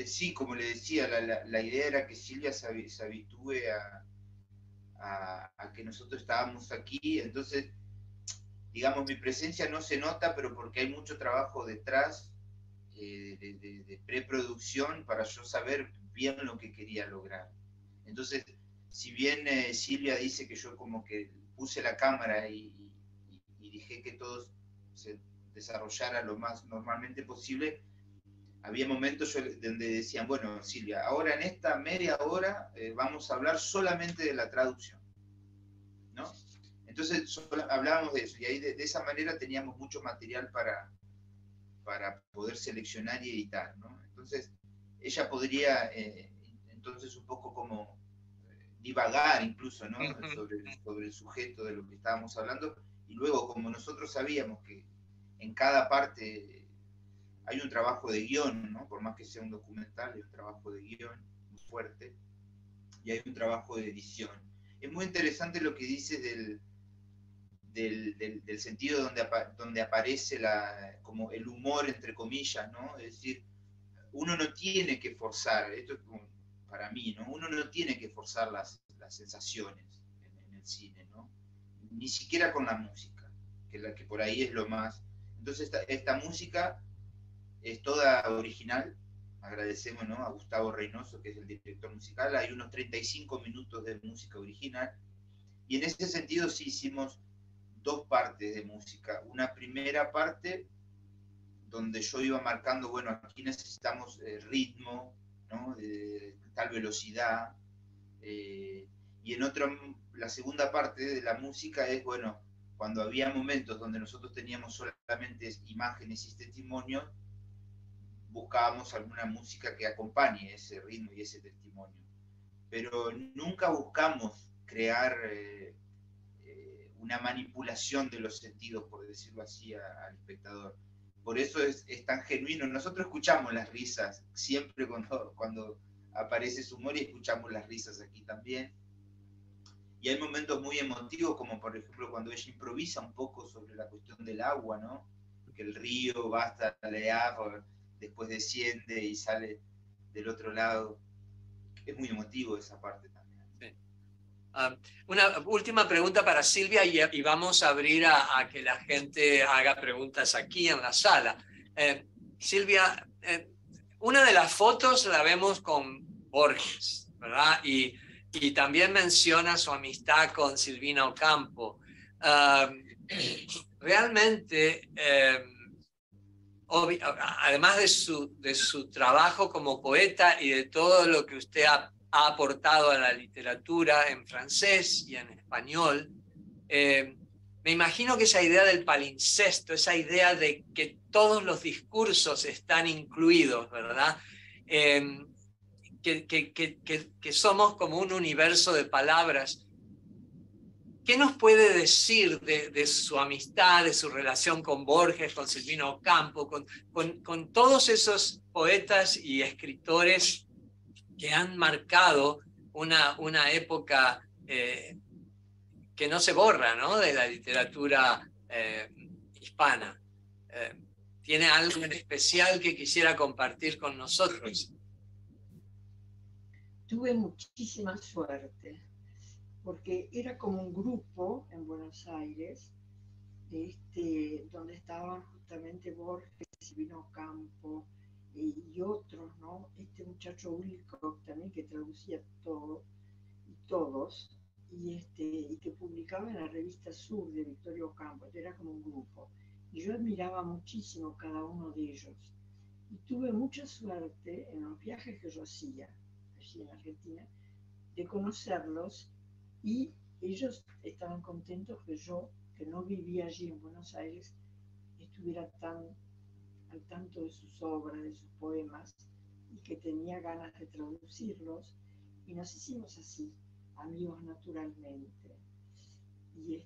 Sí, como le decía, la idea era que Silvia se habitúe a que nosotros estábamos aquí. Entonces, digamos, mi presencia no se nota, pero porque hay mucho trabajo detrás de preproducción para yo saber bien lo que quería lograr. Entonces, si bien Silvia dice que yo como que puse la cámara y dejé que todo se desarrollara lo más normalmente posible, había momentos donde decían, bueno, Silvia, ahora en esta media hora vamos a hablar solamente de la traducción, ¿no? Entonces hablábamos de eso, y ahí de esa manera teníamos mucho material para poder seleccionar y editar, ¿no? Entonces ella podría entonces un poco como divagar incluso, ¿no? sobre el sujeto de lo que estábamos hablando, y luego como nosotros sabíamos que en cada parte hay un trabajo de guión, ¿no? Por más que sea un documental, hay un trabajo de guión muy fuerte, y hay un trabajo de edición. Es muy interesante lo que dice del sentido donde aparece como el humor, entre comillas, ¿no? Es decir, uno no tiene que forzar, esto es como para mí, ¿no? Uno no tiene que forzar las sensaciones en el cine, ¿no? Ni siquiera con la música, que por ahí es lo más. Entonces esta música es toda original. Agradecemos, ¿no?, a Gustavo Reynoso, que es el director musical. Hay unos 35 minutos de música original, y en ese sentido sí hicimos dos partes de música. Una primera parte donde yo iba marcando, bueno, aquí necesitamos ritmo, ¿no?, tal velocidad, Y en la segunda parte de la música es, bueno, cuando había momentos donde nosotros teníamos solamente imágenes y testimonios, buscábamos alguna música que acompañe ese ritmo y ese testimonio. Pero nunca buscamos crear una manipulación de los sentidos, por decirlo así, al espectador. Por eso es tan genuino. Nosotros escuchamos las risas, siempre cuando aparece su humor, y escuchamos las risas aquí también. Y hay momentos muy emotivos, como por ejemplo cuando ella improvisa un poco sobre la cuestión del agua, ¿no? Que el río va hasta Le Havre, después desciende y sale del otro lado. Es muy emotivo esa parte también. Sí. Una última pregunta para Silvia y vamos a abrir a que la gente haga preguntas aquí en la sala. Silvia, una de las fotos la vemos con Borges, ¿verdad? Y también menciona su amistad con Silvina Ocampo. Realmente, además de su trabajo como poeta y de todo lo que usted ha aportado a la literatura en francés y en español, me imagino que esa idea del palincesto, esa idea de que todos los discursos están incluidos, ¿verdad? Que somos como un universo de palabras. ¿Qué nos puede decir de su amistad, de su relación con Borges, con Silvina Ocampo, con todos esos poetas y escritores que han marcado una época que no se borra, ¿no? De la literatura hispana? ¿Tiene algo en especial que quisiera compartir con nosotros? Tuve muchísima suerte, porque era como un grupo en Buenos Aires, donde estaban justamente Borges, Silvina Ocampo y otros, ¿no? Este muchacho Wilcox también, que traducía todo y todos, y que publicaba en la revista Sur de Victoria Ocampo. Era como un grupo, y yo admiraba muchísimo cada uno de ellos, y tuve mucha suerte en los viajes que yo hacía allí en Argentina de conocerlos, y ellos estaban contentos que yo, que no vivía allí en Buenos Aires, estuviera tan al tanto de sus obras, de sus poemas, y que tenía ganas de traducirlos, y nos hicimos así, amigos naturalmente. Y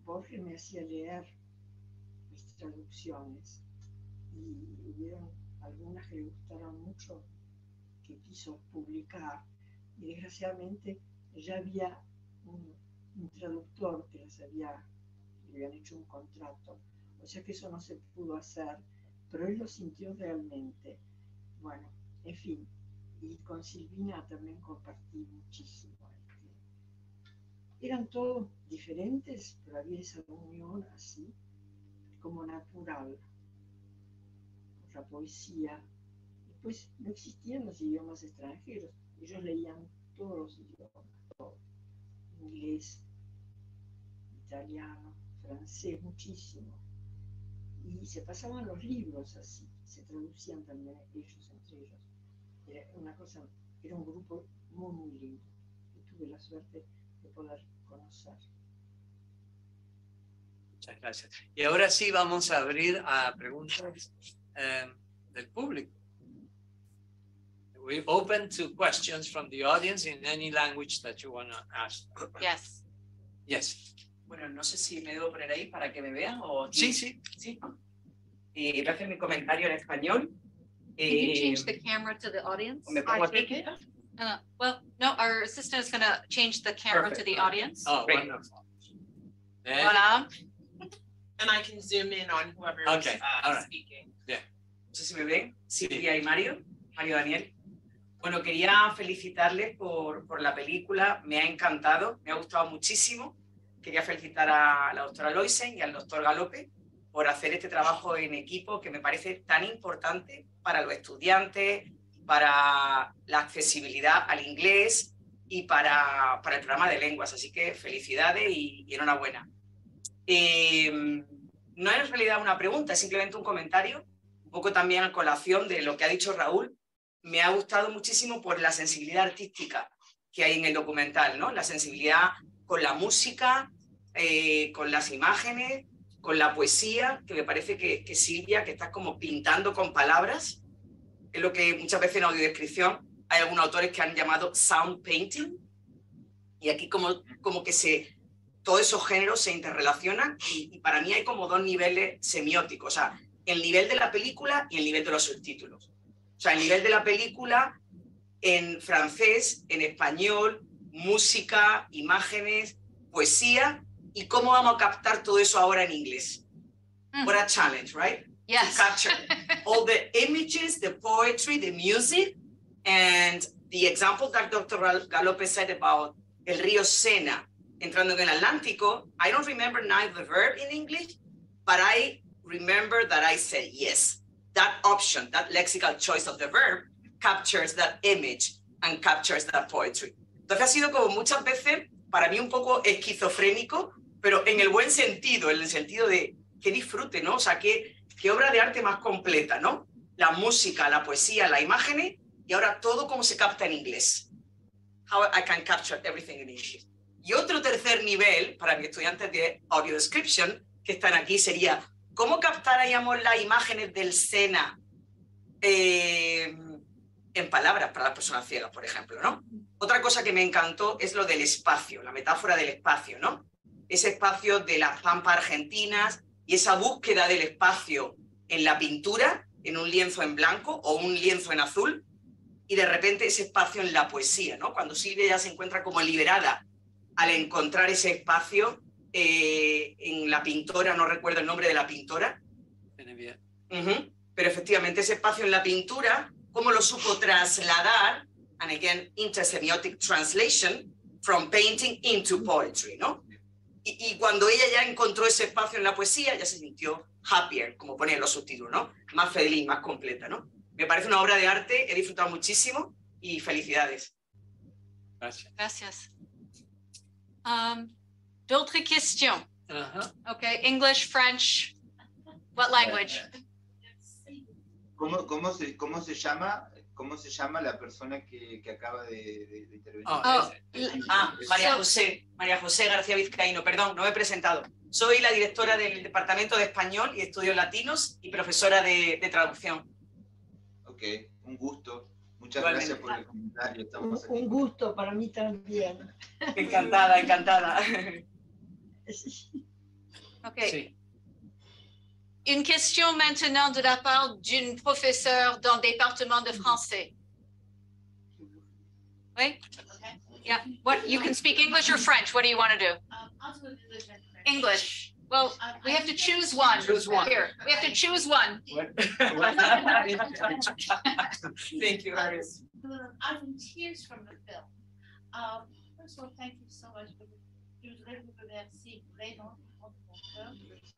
Borges me hacía leer mis traducciones, y hubieron algunas que le gustaron mucho, que quiso publicar, y desgraciadamente ya había un traductor que le habían hecho un contrato, o sea que eso no se pudo hacer, pero él lo sintió realmente. Bueno, en fin, y con Silvina también compartí muchísimo. Eran todos diferentes, pero había esa unión así, como natural, por la poesía. Después no existían los idiomas extranjeros, ellos leían todos los idiomas, todo. Inglés, italiano, francés, muchísimo. Y se pasaban los libros así, se traducían también ellos entre ellos. Era un grupo muy, muy lindo, que tuve la suerte de poder conocer. Muchas gracias. Y ahora sí vamos a abrir a preguntas del público. We're open to questions from the audience in any language that you want to ask. Yes. Yes. Bueno, no sé si me debo poner ahí para que me vean o... Sí, sí. Sí. Voy a hacer mi comentario en español. Can you change the camera to the audience? ¿Me pongo aquí? Well, no, our assistant is going to change the camera to the audience. Oh, Great. wonderful. Hola. And I can zoom in on whoever Okay, all right. speaking. Yeah. No sé si me ven, Silvia y Mario Daniel. Bueno, quería felicitarles por la película, me ha encantado, me ha gustado muchísimo. Quería felicitar a la doctora Loisen y al doctor Galope por hacer este trabajo en equipo que me parece tan importante para los estudiantes, para la accesibilidad al inglés y para el programa de lenguas. Así que felicidades y enhorabuena. No es en realidad una pregunta, es simplemente un comentario, un poco también a colación de lo que ha dicho Raúl. Me ha gustado muchísimo por la sensibilidad artística que hay en el documental, ¿no? La sensibilidad con la música, con las imágenes, con la poesía, que me parece que Silvia, que estás como pintando con palabras, es lo que muchas veces en audiodescripción hay algunos autores que han llamado sound painting, y aquí como que todos esos géneros se interrelacionan, y para mí hay como dos niveles semióticos, o sea, el nivel de la película y el nivel de los subtítulos. O sea, el nivel de la película en francés, en español, música, imágenes, poesía, y cómo vamos a captar todo eso ahora en inglés. What a challenge, right? Yes. To capture all the images, the poetry, the music, and the example that Dr. Galope said about el río Sena entrando en el Atlántico. I don't remember now the verb in English, but I remember that I said yes. That option, that lexical choice of the verb captures that image and captures that poetry. Entonces ha sido como muchas veces para mí un poco esquizofrénico, pero en el buen sentido, en el sentido de que disfrute, ¿no? O sea, qué obra de arte más completa, ¿no? La música, la poesía, las imágenes, y ahora todo cómo se capta en inglés. How I can capture everything in English. Y otro tercer nivel, para mis estudiantes de audio description, que están aquí, sería cómo captaríamos las imágenes del Sena en palabras para las personas ciegas, por ejemplo, ¿no? Otra cosa que me encantó es lo del espacio, la metáfora del espacio, ¿no? Ese espacio de las pampas argentinas y esa búsqueda del espacio en la pintura, en un lienzo en blanco o un lienzo en azul, y de repente ese espacio en la poesía, ¿no? Cuando Silvia ya se encuentra como liberada al encontrar ese espacio en la pintora, no recuerdo el nombre de la pintora, pero efectivamente ese espacio en la pintura, cómo lo supo trasladar, and again, intersemiotic translation, from painting into poetry, ¿no? Y cuando ella ya encontró ese espacio en la poesía, ya se sintió happier, como ponen los subtítulos, ¿no? Más feliz, más completa, ¿no? Me parece una obra de arte, he disfrutado muchísimo y felicidades. Gracias. Gracias. D'autres questions? Okay, English, French, what language? ¿Cómo se llama la persona que acaba de intervenir? María José García Vizcaíno, perdón, no me he presentado. Soy la directora del Departamento de Español y Estudios Latinos y profesora de traducción. Ok, un gusto. Muchas gracias por el comentario. Un gusto para mí también. Encantada, encantada. Ok. Sí. Une question maintenant de la part d'une professeure dans le département de français. Oui? Okay. Yeah. What, you can speak English or French. What do you want to do? I'll do English and French. English. Well, we have to choose one. Choose one. Here, we have to choose one. Thank you, Iris. I'm in tears from the film. First of all, thank you so much for merci vraiment.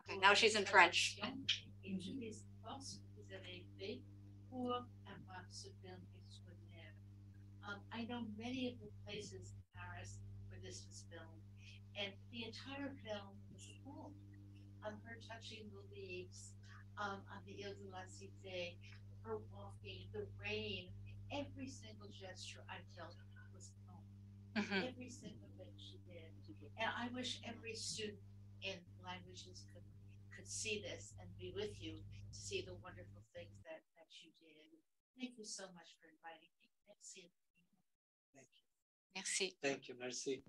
Okay, now she's in French. Et je les forces que vous avez fait pour avoir ce film extraordinaire. I know many of the places in Paris where this was filmed, and the entire film was full of her touching the leaves on the Ile de la Cité, her walking, the rain, every single gesture I felt was filmed. Every single thing she did. And I wish every student in languages could see this and be with you to see the wonderful things that you did. Thank you so much for inviting me. Merci. Merci. Thank you, merci.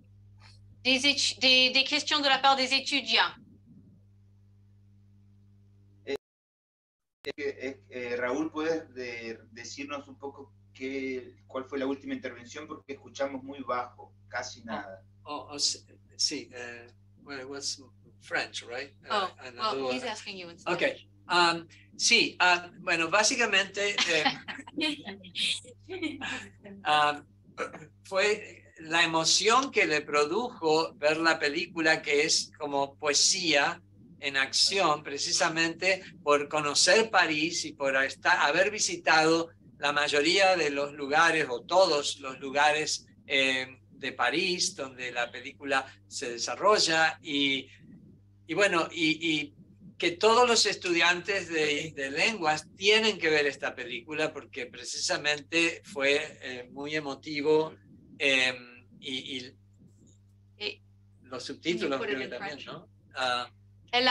Des questions de la part des étudiants. Raúl, ¿puedes decirnos un poco cuál fue la última intervención? Porque escuchamos muy bajo, casi nada. Sí, well, it was French, right? Well, he's asking you instead. Okay. Sí, bueno, básicamente fue la emoción que le produjo ver la película, que es como poesía en acción, precisamente por conocer París y por haber visitado la mayoría de los lugares o todos los lugares de París donde la película se desarrolla y bueno, y que todos los estudiantes de lenguas tienen que ver esta película porque precisamente fue muy emotivo y Et los subtítulos put it creo que in también, French? ¿no? elle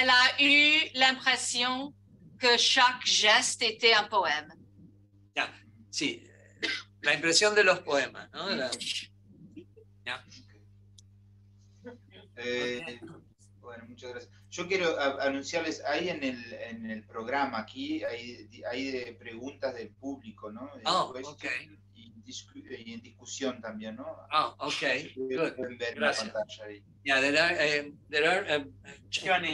a eu l'impression que chaque geste était un poème. Ya, sí, la impresión de los poemas, ¿no? Ya. Bueno, muchas gracias. Yo quiero anunciarles, ahí en el programa, aquí hay de preguntas del público, ¿no? Okay. Y en discusión también, ¿no? Okay, good. Pueden ver Gracias. la pantalla ahí. Yeah,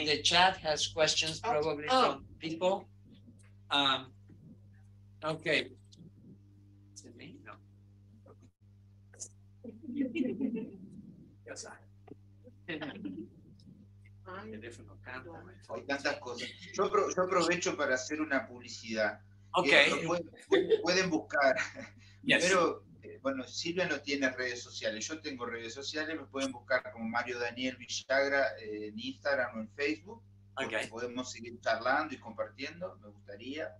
the chat has questions probably from people. Okay. Is it me? No. Yes, Hay tantas cosas. Yo aprovecho para hacer una publicidad. Okay. Pueden buscar. Yes. Pero, bueno, Silvia no tiene redes sociales. Yo tengo redes sociales. Me pueden buscar como Mario Daniel Villagra en Instagram o en Facebook. Okay. Podemos seguir charlando y compartiendo. Me gustaría.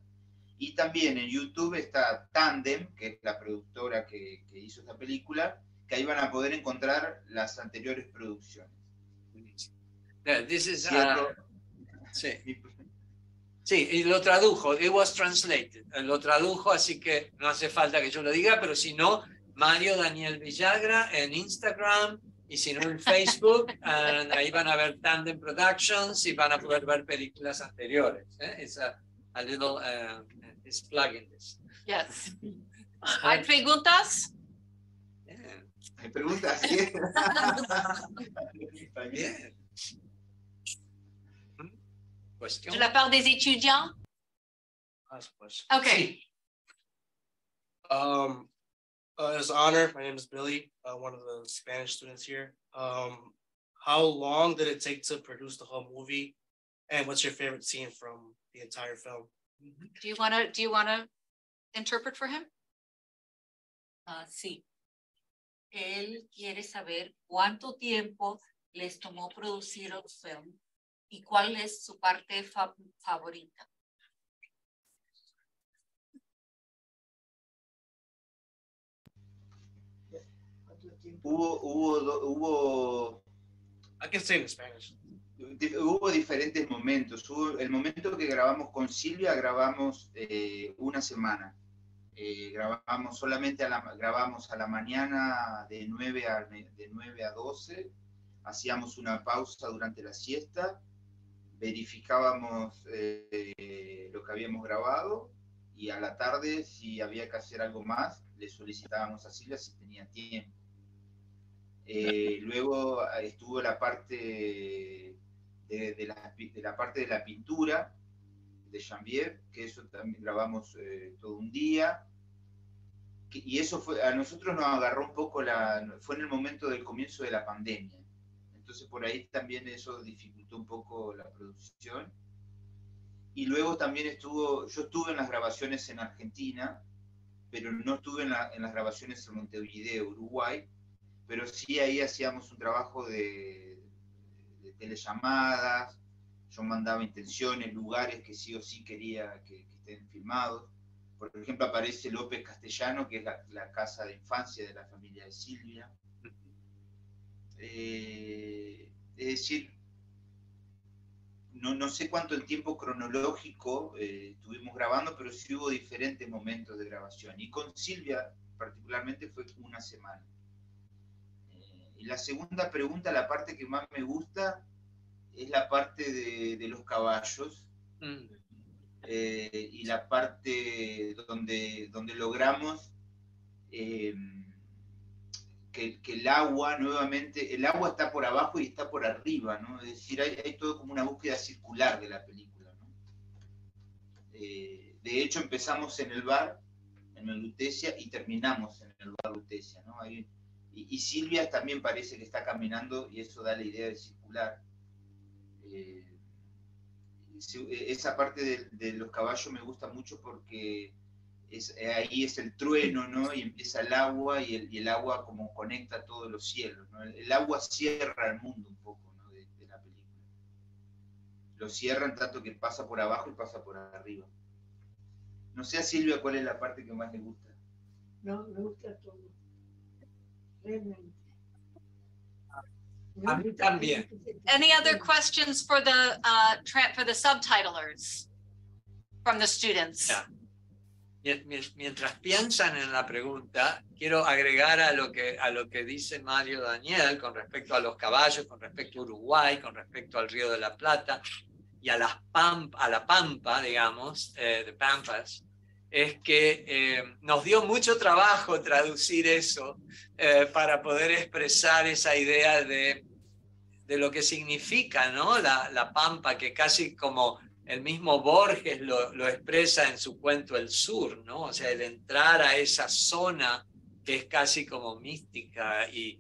Y también en YouTube está Tandem, que es la productora que hizo esta película, que ahí van a poder encontrar las anteriores producciones. Yeah, this is, sí. Mi Sí, y lo tradujo, it was translated, lo tradujo, así que no hace falta que yo lo diga, pero si no, Mario Daniel Villagra en Instagram, y si no en Facebook, ahí van a ver Tandem Productions y van a poder ver películas anteriores. It's a little it's plugging this. Yes. ¿Hay preguntas? Yeah. ¿Hay preguntas? ¿Sí? Bien. De la part des étudiants? Okay. It's an honor. My name is Billy, one of the Spanish students here. How long did it take to produce the whole movie? And what's your favorite scene from the entire film? Do you want to interpret for him? Sí. Él quiere saber cuánto tiempo les tomó producir el film y cuál es su parte favorita. Hubo I can say it in Spanish. Hubo diferentes momentos. Hubo el momento que grabamos con Silvia, grabamos una semana. Grabamos solamente grabamos a la mañana de 9 a 12. Hacíamos una pausa durante la siesta. Verificábamos lo que habíamos grabado. Y a la tarde, si había que hacer algo más, le solicitábamos a Silvia si tenía tiempo. Luego estuvo la parte de la parte de la pintura de Janvier, que eso también grabamos todo un día, y eso a nosotros nos agarró un poco fue en el momento del comienzo de la pandemia, entonces por ahí también eso dificultó un poco la producción. Y luego también yo estuve en las grabaciones en Argentina, pero no estuve en las grabaciones en Montevideo, Uruguay, pero sí ahí hacíamos un trabajo de telellamadas, yo mandaba intenciones, lugares que sí o sí quería que estén filmados. Por ejemplo, aparece López Castellano, que es la casa de infancia de la familia de Silvia. Es decir, no sé cuánto el tiempo cronológico estuvimos grabando, pero sí hubo diferentes momentos de grabación. Y con Silvia particularmente fue una semana. Y la segunda pregunta, la parte que más me gusta, es la parte de los caballos. Y la parte donde logramos que el agua nuevamente, el agua está por abajo y está por arriba, ¿no? Es decir, hay todo como una búsqueda circular de la película, ¿no? De hecho, empezamos en el bar, en el Lutecia, y terminamos en el bar Lutecia, ¿no? Y Silvia también parece que está caminando, y eso da la idea de circular. Esa parte de los caballos me gusta mucho porque ahí es el trueno, ¿no? Y empieza el agua, y el agua como conecta todos los cielos, ¿no? El agua cierra el mundo un poco, ¿no? de la película. Lo cierran tanto que pasa por abajo y pasa por arriba. No sé a Silvia cuál es la parte que más le gusta. No, me gusta todo. realmente. A mí también. Any other questions for the subtitlers from the students? Ya. Mientras piensan en la pregunta, quiero agregar a lo que dice Mario Daniel con respecto a los caballos, con respecto a Uruguay, con respecto al Río de la Plata y a la Pampa, digamos, de Pampas, es que nos dio mucho trabajo traducir eso para poder expresar esa idea de lo que significa, ¿no? La Pampa, que casi como el mismo Borges lo expresa en su cuento El Sur, ¿no? O sea, el entrar a esa zona que es casi como mística y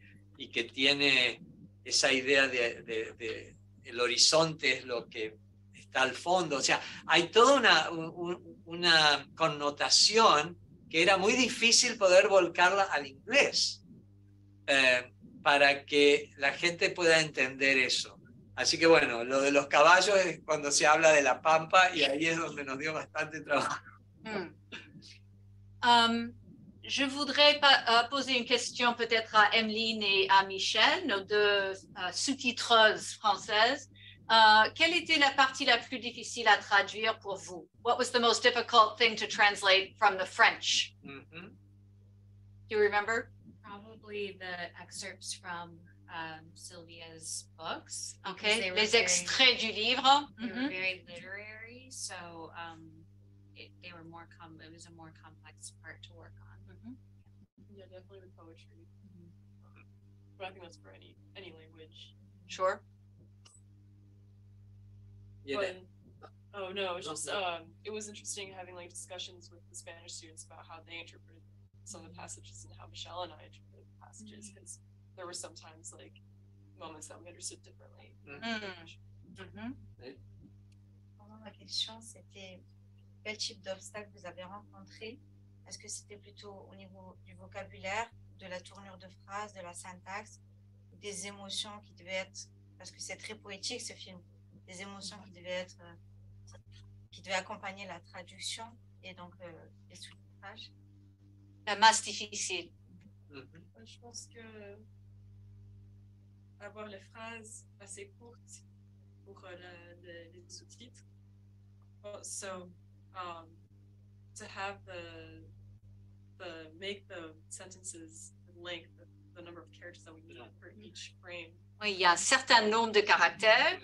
que tiene esa idea de el horizonte es lo que está al fondo. O sea, hay toda una connotación que era muy difícil poder volcarla al inglés para que la gente pueda entender eso. Así que bueno, lo de los caballos es cuando se habla de la Pampa y ahí es donde nos dio bastante trabajo. Je voudrais poser une question peut-être à Emeline et à Michel, nos deux sous-titreuses françaises. Quelle était la partie la plus difficile à traduire pour vous? What was the most difficult thing to translate from the French? Do you remember? Probably the excerpts from Sylvia's books. Okay, les extraits du livre. They were very literary, so it was a more complex part to work on. Yeah, definitely with poetry. But I think that's for any language. Sure. But, oh no, it's just it was interesting having like discussions with the Spanish students about how they interpreted some of the passages and how Michelle and I interpreted the passages, because there were sometimes like moments that we understood differently. Ma question, c'était quel type d'obstacle vous avez rencontré? Est-ce que c'était plutôt au niveau du vocabulaire, de la tournure de phrase, de la syntaxe, des émotions qui devaient être, parce que c'est très poétique ce film, des émotions qui devaient accompagner la traduction et donc les sous-titrages? La más difficile. Je pense que avoir les phrases assez courtes pour les sous-titres. So to have make the sentences length, the number of characters that we need for each frame. Oui, il y a un certain nombre de caractères.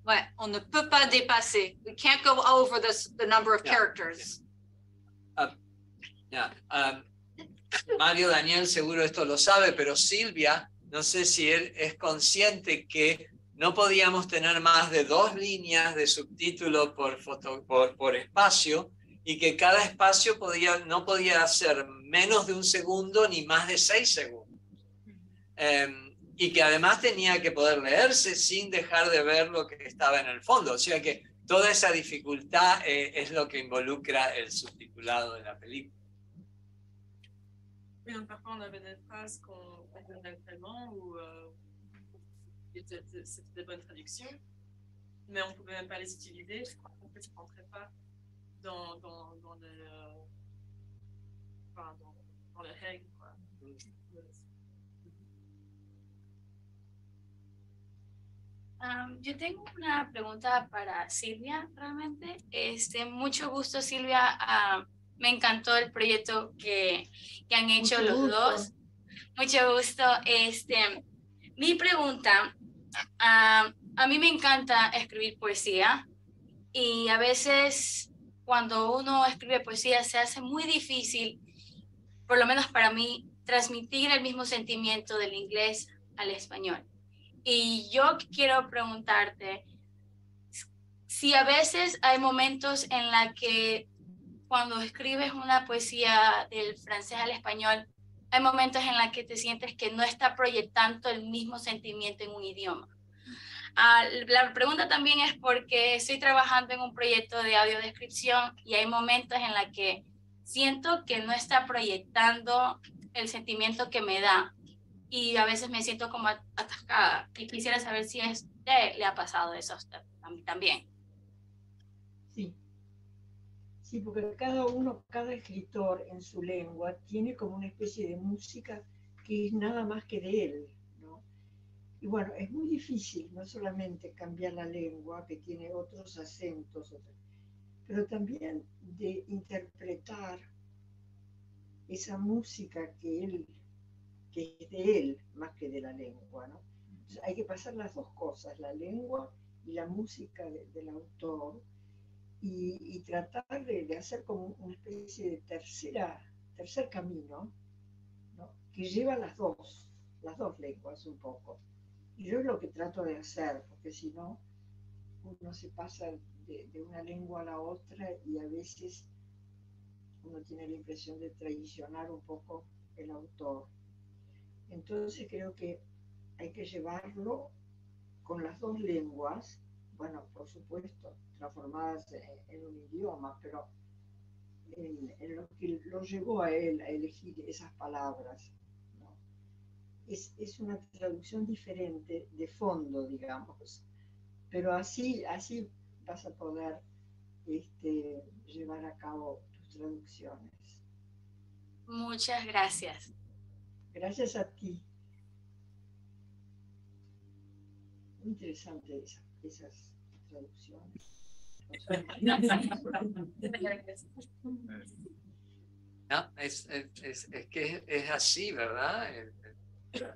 Ouais, on ne peut pas dépasser. We can't go over the number of characters. Mario Daniel seguro esto lo sabe, pero Silvia, no sé si él es consciente que no podíamos tener más de 2 líneas de subtítulo por espacio y que cada espacio no podía ser menos de 1 segundo ni más de 6 segundos. Y que además tenía que poder leerse sin dejar de ver lo que estaba en el fondo. O sea que toda esa dificultad es lo que involucra el subtitulado de la película. Oui, donc parfois on avait des phrases qu'on comprenait tellement ou c'était des bonnes traductions, mais on ne pouvait même pas les utiliser parce qu'en fait, ça ne rentrait pas dans le hang, quoi. Yo tengo una pregunta para Silvia, realmente. Mucho gusto, Silvia. Me encantó el proyecto que han hecho los dos. Mucho gusto. Mi pregunta, a mí me encanta escribir poesía y a veces cuando uno escribe poesía se hace muy difícil, por lo menos para mí, transmitir el mismo sentimiento del inglés al español. Y yo quiero preguntarte si a veces hay momentos en la que cuando escribes una poesía del francés al español, hay momentos en los que te sientes que no está proyectando el mismo sentimiento en un idioma. La pregunta también es porque estoy trabajando en un proyecto de audiodescripción y hay momentos en los que siento que no está proyectando el sentimiento que me da y a veces me siento como atascada y quisiera saber si a usted le ha pasado eso a mí también. Sí, porque cada escritor en su lengua tiene como una especie de música que es nada más que de él, ¿no? Y bueno, es muy difícil no solamente cambiar la lengua, que tiene otros acentos, pero también de interpretar esa música que es de él, más que de la lengua, ¿no? Entonces, hay que pasar las dos cosas, la lengua y la música del autor, y tratar de hacer como una especie de tercer camino, ¿no? Que lleva las dos lenguas un poco. Y yo es lo que trato de hacer, porque si no, uno se pasa de una lengua a la otra y a veces uno tiene la impresión de traicionar un poco el autor. Entonces creo que hay que llevarlo con las dos lenguas, bueno, por supuesto, transformadas en un idioma, pero en lo que lo llevó a él a elegir esas palabras, ¿no? Es una traducción diferente de fondo, digamos, pero así vas a poder llevar a cabo tus traducciones. Muchas gracias. Gracias a ti. Muy interesante esas traducciones. No, es que es así, ¿verdad?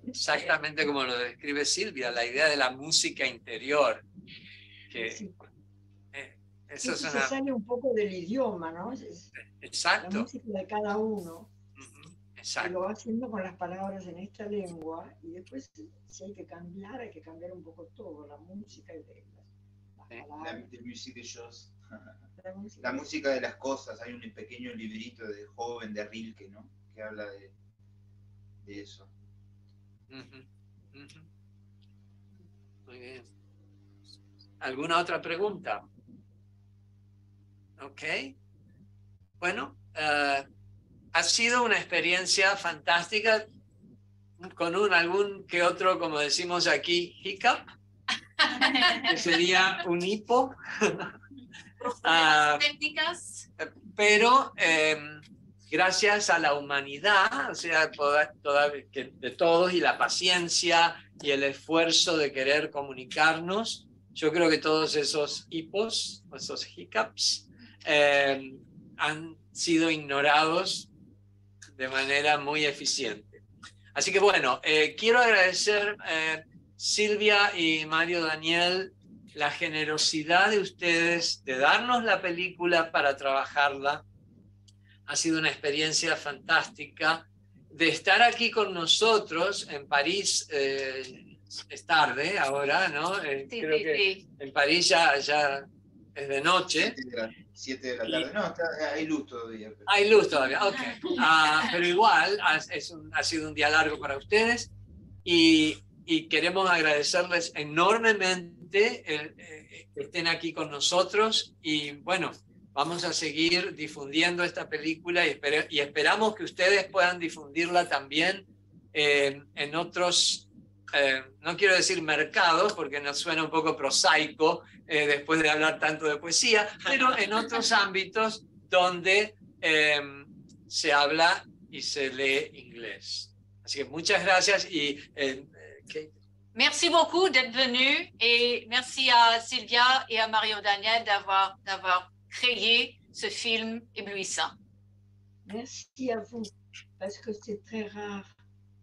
Exactamente como lo describe Silvia, la idea de la música interior. Que, sí. Eso es se una... sale un poco del idioma, ¿no? Exacto. La música de cada uno. Exacto. Y lo va haciendo con las palabras en esta lengua, y después si hay que cambiar un poco todo, la música y las palabras. La música de choses. La música de las cosas. Hay un pequeño librito de joven de Rilke, ¿no? Que habla de eso. Muy bien. ¿Alguna otra pregunta? Ok. Bueno, ha sido una experiencia fantástica con algún que otro, como decimos aquí, hiccup, que sería un hipo. Técnicas. Pero gracias a la humanidad, o sea, de todos, y la paciencia y el esfuerzo de querer comunicarnos, yo creo que todos esos hipos, esos hiccups, han sido ignorados de manera muy eficiente. Así que bueno, quiero agradecer Silvia y Mario Daniel la generosidad de ustedes de darnos la película para trabajarla. Ha sido una experiencia fantástica de estar aquí con nosotros en París. Es tarde ahora, ¿no? Creo que en París ya es de noche. 7 de la tarde. No, hay luz todavía. Pero... Hay luz todavía, ok. Pero igual ha sido un día largo para ustedes y queremos agradecerles enormemente que estén aquí con nosotros, y bueno, vamos a seguir difundiendo esta película y esperamos que ustedes puedan difundirla también en otros, no quiero decir mercados porque nos suena un poco prosaico después de hablar tanto de poesía, pero en otros ámbitos donde se habla y se lee inglés. Así que muchas gracias y merci beaucoup d'être venu, et merci à Silvia et à Mario Daniel d'avoir créé ce film éblouissant. Merci à vous, parce que c'est très rare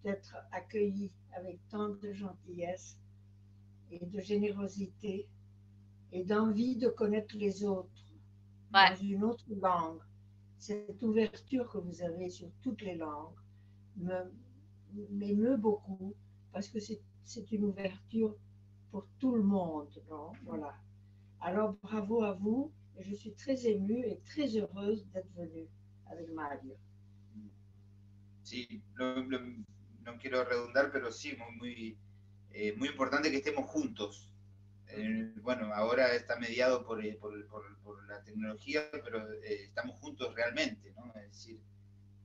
d'être accueilli avec tant de gentillesse et de générosité et d'envie de connaître les autres dans une autre langue. Cette ouverture que vous avez sur toutes les langues m'émeut beaucoup, parce que c'est une ouverture pour tout le monde, non? Voilà. Alors bravo à vous, et je suis très émue et très heureuse d'être venue avec Mario. Sí, no quiero redundar, pero sí, muy importante que estemos juntos. Bueno, ahora está mediado por la tecnología, pero estamos juntos realmente, ¿no? Es decir,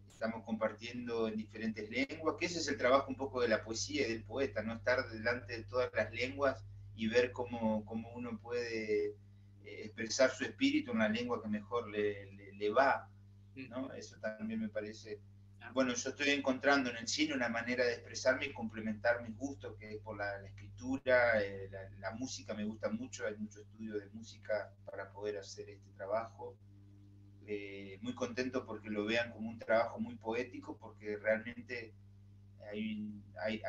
estamos compartiendo en diferentes lenguas, que ese es el trabajo un poco de la poesía y del poeta, no estar delante de todas las lenguas y ver cómo uno puede expresar su espíritu en la lengua que mejor le va, ¿no? Eso también me parece bueno, yo estoy encontrando en el cine una manera de expresarme y complementar mis gustos, que es por la escritura, la música me gusta mucho, hay mucho estudio de música para poder hacer este trabajo. Muy contento porque lo vean como un trabajo muy poético, porque realmente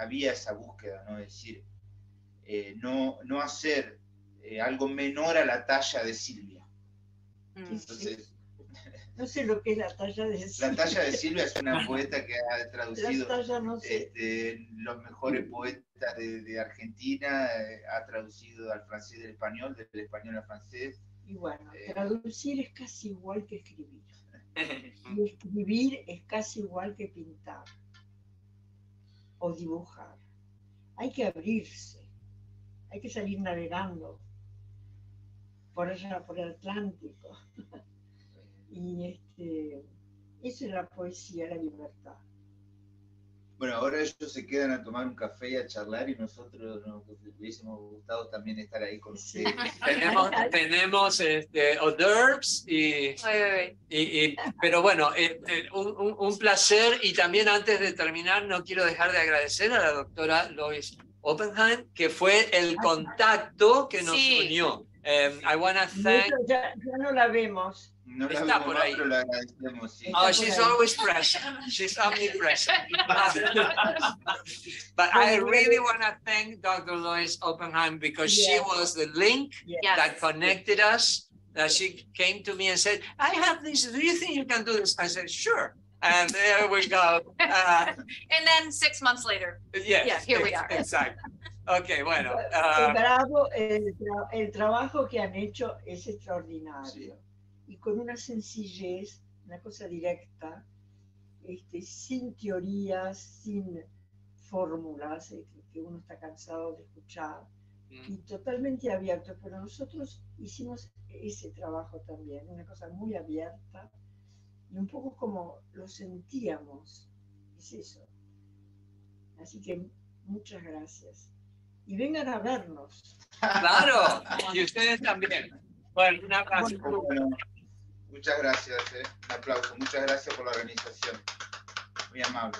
había esa búsqueda, ¿no? Es decir, no hacer algo menor a la talla de Silvia. Entonces, no sé lo que es la talla de Silvia. La talla de Silvia es una poeta que ha traducido no sé. los mejores poetas de Argentina, ha traducido al francés del español al francés. Y bueno, traducir es casi igual que escribir. Y escribir es casi igual que pintar o dibujar. Hay que abrirse, hay que salir navegando por allá, por el Atlántico. Y eso es la poesía, la libertad. Bueno, ahora ellos se quedan a tomar un café y a charlar y nosotros nos hubiésemos gustado también estar ahí con ustedes. Tenemos hors d'oeuvres pero bueno, un placer, y también antes de terminar no quiero dejar de agradecer a la doctora Lois Oppenheim, que fue el contacto que nos unió. I want to thank... Ya no la vemos. No la Está vemos por más, ahí. pero la agradecemos. Sí. Oh, she's always present. She's omnipresent. But I really want to thank Dr. Lois Oppenheim, because she was the link that connected us. She came to me and said, I have this, do you think you can do this? I said, sure. And there we go. And then 6 months later, Yes, here we are. Exactly. Okay, bueno. Bravo, el trabajo que han hecho es extraordinario. Y con una sencillez, una cosa directa, sin teorías, sin fórmulas que uno está cansado de escuchar, y totalmente abierto. Pero nosotros hicimos ese trabajo también, una cosa muy abierta, y un poco como lo sentíamos, es eso. Así que muchas gracias. Y vengan a vernos. Claro, y ustedes también. Bueno, un abrazo. Bueno, muchas gracias, un aplauso. Muchas gracias por la organización. Muy amable.